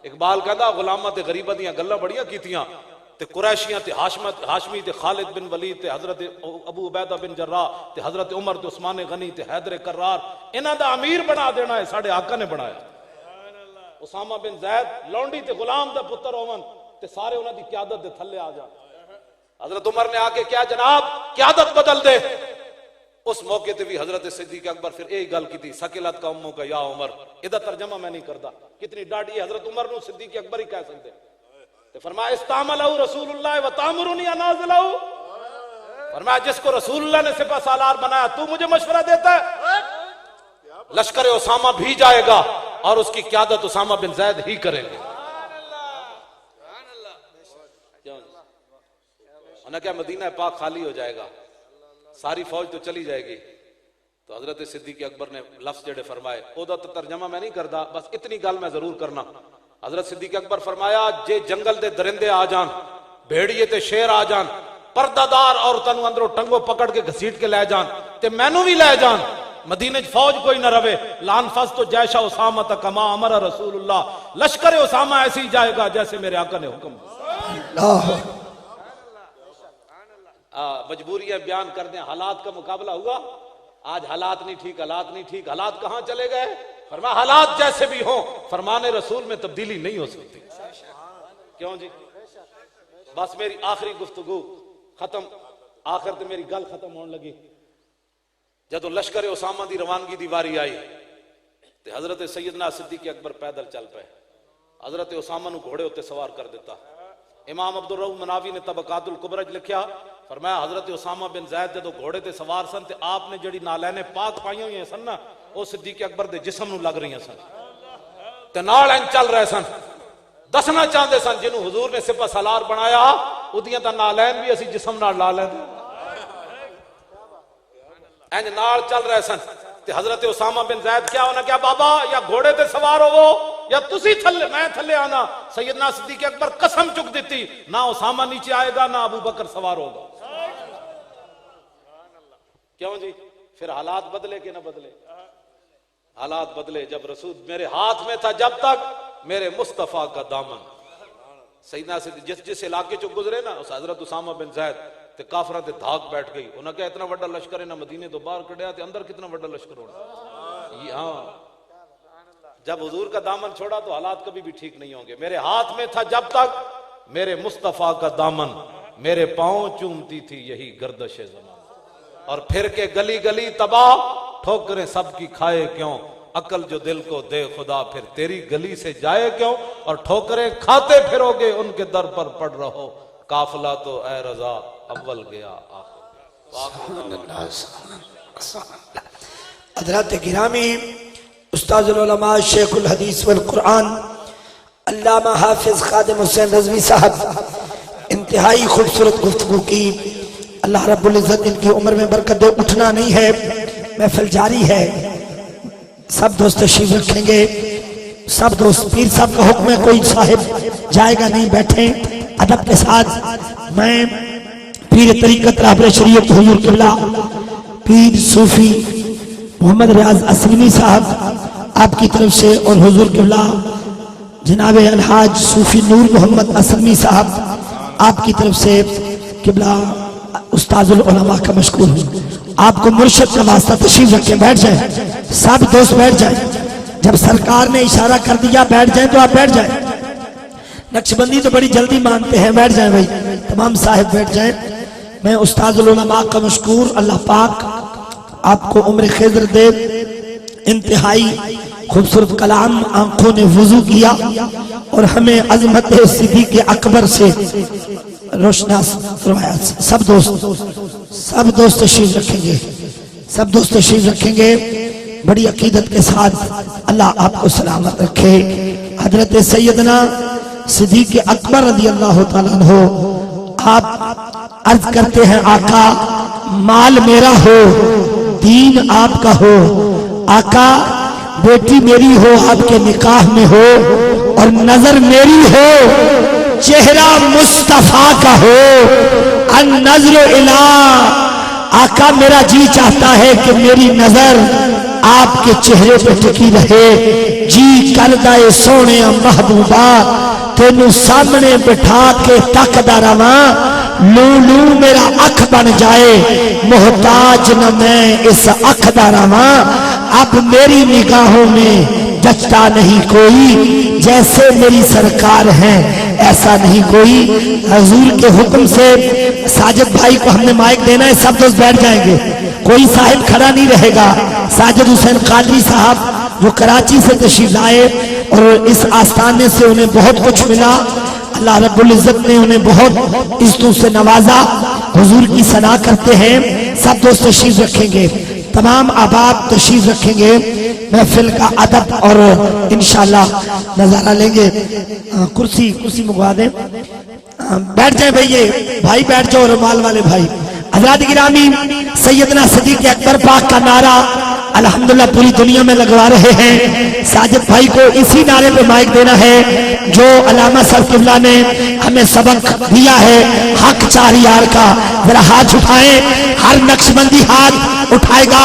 इकबाल कहता गुलामा ते गरीबा दियां गल्लां बड़ियां कीतियां ते कुरैशियां ते हाशमी ते खालिद बिन वलीद ते हजरत अबू उबैदा बिन जर्राह ते हजरत उमर ते उस्मान गनी ते हैदर कर्रार इन्हां दा अमीर बना देना है साडे आका ने बनाया। उसामा बिन जैद लौंडी ते गुलाम दा पुत्र होवन ते सारे उन्हां दी क़यादत दे थल्ले आ जान। हजरत उमर ने आके क्या जनाब क़यादत बदल दे। उस मौके ते भी हजरत सिद्दीक अकबर फिर यही गल की थी, सकिलत का उम्मों का या उमर, इहदा तर्जमा मैं नहीं करता, कितनी डांटी हजरत उमर नूं सिद्दीक अकबर ही कह सकते। तो फरमाया इस्तामलहु रसूलुल्लाह व तामुरुनी अनाज़लहु, फरमाया जिसको रसूलुल्लाह ने सिपह सालार बनाया तू मुझे मशवरा देता है। लश्कर उसामा भी जाएगा और उसकी क़यादत उसामा बिन जैद ही करेंगे। उन्हें क्या मदीना पाक खाली हो जाएगा, सारी फौज तो चली जाएगी। तो हजरत सिद्दीक अकबर ने लफ्ज जेड़े फरमाए ओदा तो तर्जमा मैं नहीं करता, बस इतनी गल मैं जरूर करना। हजरत सिद्दीक अकबर फरमाया जे जंगल दे दरिंदे आ जान, भेड़िए ते शेर आ जान, पर्दादार औरतां नूं अंदरों टंगो पकड़ के घसीट के लै जान ते मैनू भी लै जान, मदीने च फौज कोई ना रवे। लान फस तो जैशा उसामा तक कमा अमर रसूलुल्लाह, लश्कर उसामा ऐसे ही जाएगा जैसे मेरे आका ने हुक्म। मजबूरियां बयान कर दें, हालात का मुकाबला हुआ। आज हालात नहीं ठीक, हालात नहीं ठीक, हालात कहां चले गए? फरमाया हालात जैसे भी हो फरमाने रसूल में तब्दीली नहीं हो सकती। क्यों जी? बस मेरी आखिरी गुफ्तगू खत्म, आखिर तो मेरी गल खत्म होने लगी। जदों लश्कर उसामा दी रवानगी दी वारी आई तो हजरत सैयदना सिद्दीक अकबर पैदल चल पे, हजरत उसामा नूं घोड़े उत्ते सवार कर दिता। इमाम अब्दुल रऊफ मनावी ने तबकातुल कुबरा लिखा, फरमाया हजरत उसामा बिन जैद जदों घोड़े ते सवार सन ते आपने जड़ी नालैने पाक पाईयां हुई सन ना, वो सिद्दीक अकबर दे जिस्म नूं लग रही सन ते नाल इंज चल रहे सन। दसना चाहते सन जिन्हों हुजूर ने सिपह सालार बनाया उदियां तां नालैन भी असीं जिस्म नाल ला लैंदे, इंज नाल चल रहे सन। ते हजरत उसामा बिन जैद क्या उन्हें क्या बाबा या घोड़े ते सवार होवो या तुसी थल्ले मैं थल्ले आना। सैयदना सिद्दीक अकबर कसम चुक दी ना उसामा नीचे आएगा ना अबू बकर सवार होगा। क्यों जी? फिर हालात बदले कि ना बदले? हालात बदले जब रसूल मेरे हाथ में था, जब तक मेरे मुस्तफा का दामन। सैयदना सिद्दीक जिस इलाके चो गुजरे ना उस हजरत उसामा बिन जैद ते काफरा ते धाक बैठ गई। उन्हें क्या इतना बड़ा लश्कर है ना मदीने तो बाहर कढ़िया ते अंदर कितना बड़ा लश्कर होना। हाँ, जब हुजूर का दामन छोड़ा तो हालात कभी भी ठीक नहीं होंगे। मेरे हाथ में था जब तक मेरे मुस्तफा का दामन, मेरे पांव चूमती थी यही गर्दश ज़मान। और फिर के गली गली तबाह, ठोकरें सबकी खाए क्यों, अकल जो दिल को दे खुदा फिर तेरी गली से जाए क्यों। और ठोकरें खाते फिरोगे उनके दर पर पड़ रहो, काफिला तो ए रजा अव्वल गया हज़रात गिरामी उस्ताजुल उलमा शेखुल हदीस वल कुरान अल्लामा हाफिज खादिम हुसैन रज़वी साहब इंतहाई खूबसूरत गुफ्तगू की। अल्लाह रब्बुल इज़्ज़त इनकी उम्र में बरकत दे। उठना नहीं है, महफिल जारी है। सब दोस्त तशरीफ रखेंगे, सब दोस्त। पीर साहब का हुक्म है कोई साहिब जाएगा नहीं, बैठे अदब के साथ। मैं पीर तरीक़त रहबर शरीयत हुजूर क़िबला पीर सूफी मोहम्मद रियाज असलमी साहब आपकी तरफ से और हुजूर क़िबला जनाब अलहाज सूफी नूर मोहम्मद असलमी साहब आपकी तरफ से क़िबला उस्ताजुल उलमा का मशकूर हूँ। आपको मुर्शिद का वास्ता तशरीफ रखें, बैठ जाए, सब दोस्त बैठ जाए। जब सरकार ने इशारा कर दिया बैठ जाए तो आप बैठ जाए। नक्शबंदी तो बड़ी जल्दी मानते हैं, बैठ जाए भाई, तमाम साहिब बैठ जाए। मैं उस्ताजुल उलमा का मशकूर, अल्लाह पाक आपको उम्र खिज़र दे। इंतहाई खूबसूरत कलाम, आंखों ने वुजू किया और हमें अजमत सिद्दीक़ अकबर से रोशनास करवाया। सब दोस्त तशरीफ रखेंगे, सब दोस्त तशरीफ रखेंगे बड़ी अकीदत के साथ। अल्लाह आपको सलामत रखे। हजरत सैयदना सिद्दीक़ अकबर रज़ी अल्लाह तआला अन्हु आप अर्ज करते हैं आका माल मेरा हो दीन आपका हो, आका बेटी मेरी हो आपके निकाह में हो, और नजर मेरी हो, चेहरा मुस्तफा का हो। अन नजर इला, आका मेरा जी चाहता है कि मेरी नजर आपके चेहरे पे टिकी रहे। जी करदा ए सोने महबूबा, तेनू सामने बिठा के तकदा रवा, लू लू मेरा अख बन जाए, मोहताज न मैं इस अख दा रवा। अब मेरी निगाहों में जचता नहीं कोई, जैसे मेरी सरकार है ऐसा नहीं कोई। हजूर के हुक्म से साजिद भाई को हमने माइक देना है, सब दोस्त बैठ जाएंगे, कोई साहिब खड़ा नहीं रहेगा। साजिद हुसैन कादरी साहब जो कराची से तशरीफ लाए और इस आस्थाने से उन्हें बहुत कुछ मिला, अल्लाह रब्बुल इज्जत ने उन्हें बहुत इज्जतों से नवाजा, हुजूर की सना करते हैं। सब दोस्त तशरीफ रखेंगे, तमाम अहबाब तशरीफ रखेंगे, महफिल का अदब और इंशाल्लाह नजारा लेंगे। कुर्सी मंगवा दें, बैठ जाए भाई बैठ जाओ, रुमाल वाले भाई। हज़रात गिरामी, सैयदना सिद्दीक़ अकबर पाक का नारा अल्हम्दुलिल्लाह पूरी दुनिया में लगवा रहे हैं। साजिद भाई को इसी नारे पे माइक देना है जो अल्लामा साहब किबला ने हमें सबक दिया है, हक 4 यार का। जरा हाथ उठाएं, हर नक्शबंदी हाथ उठाएगा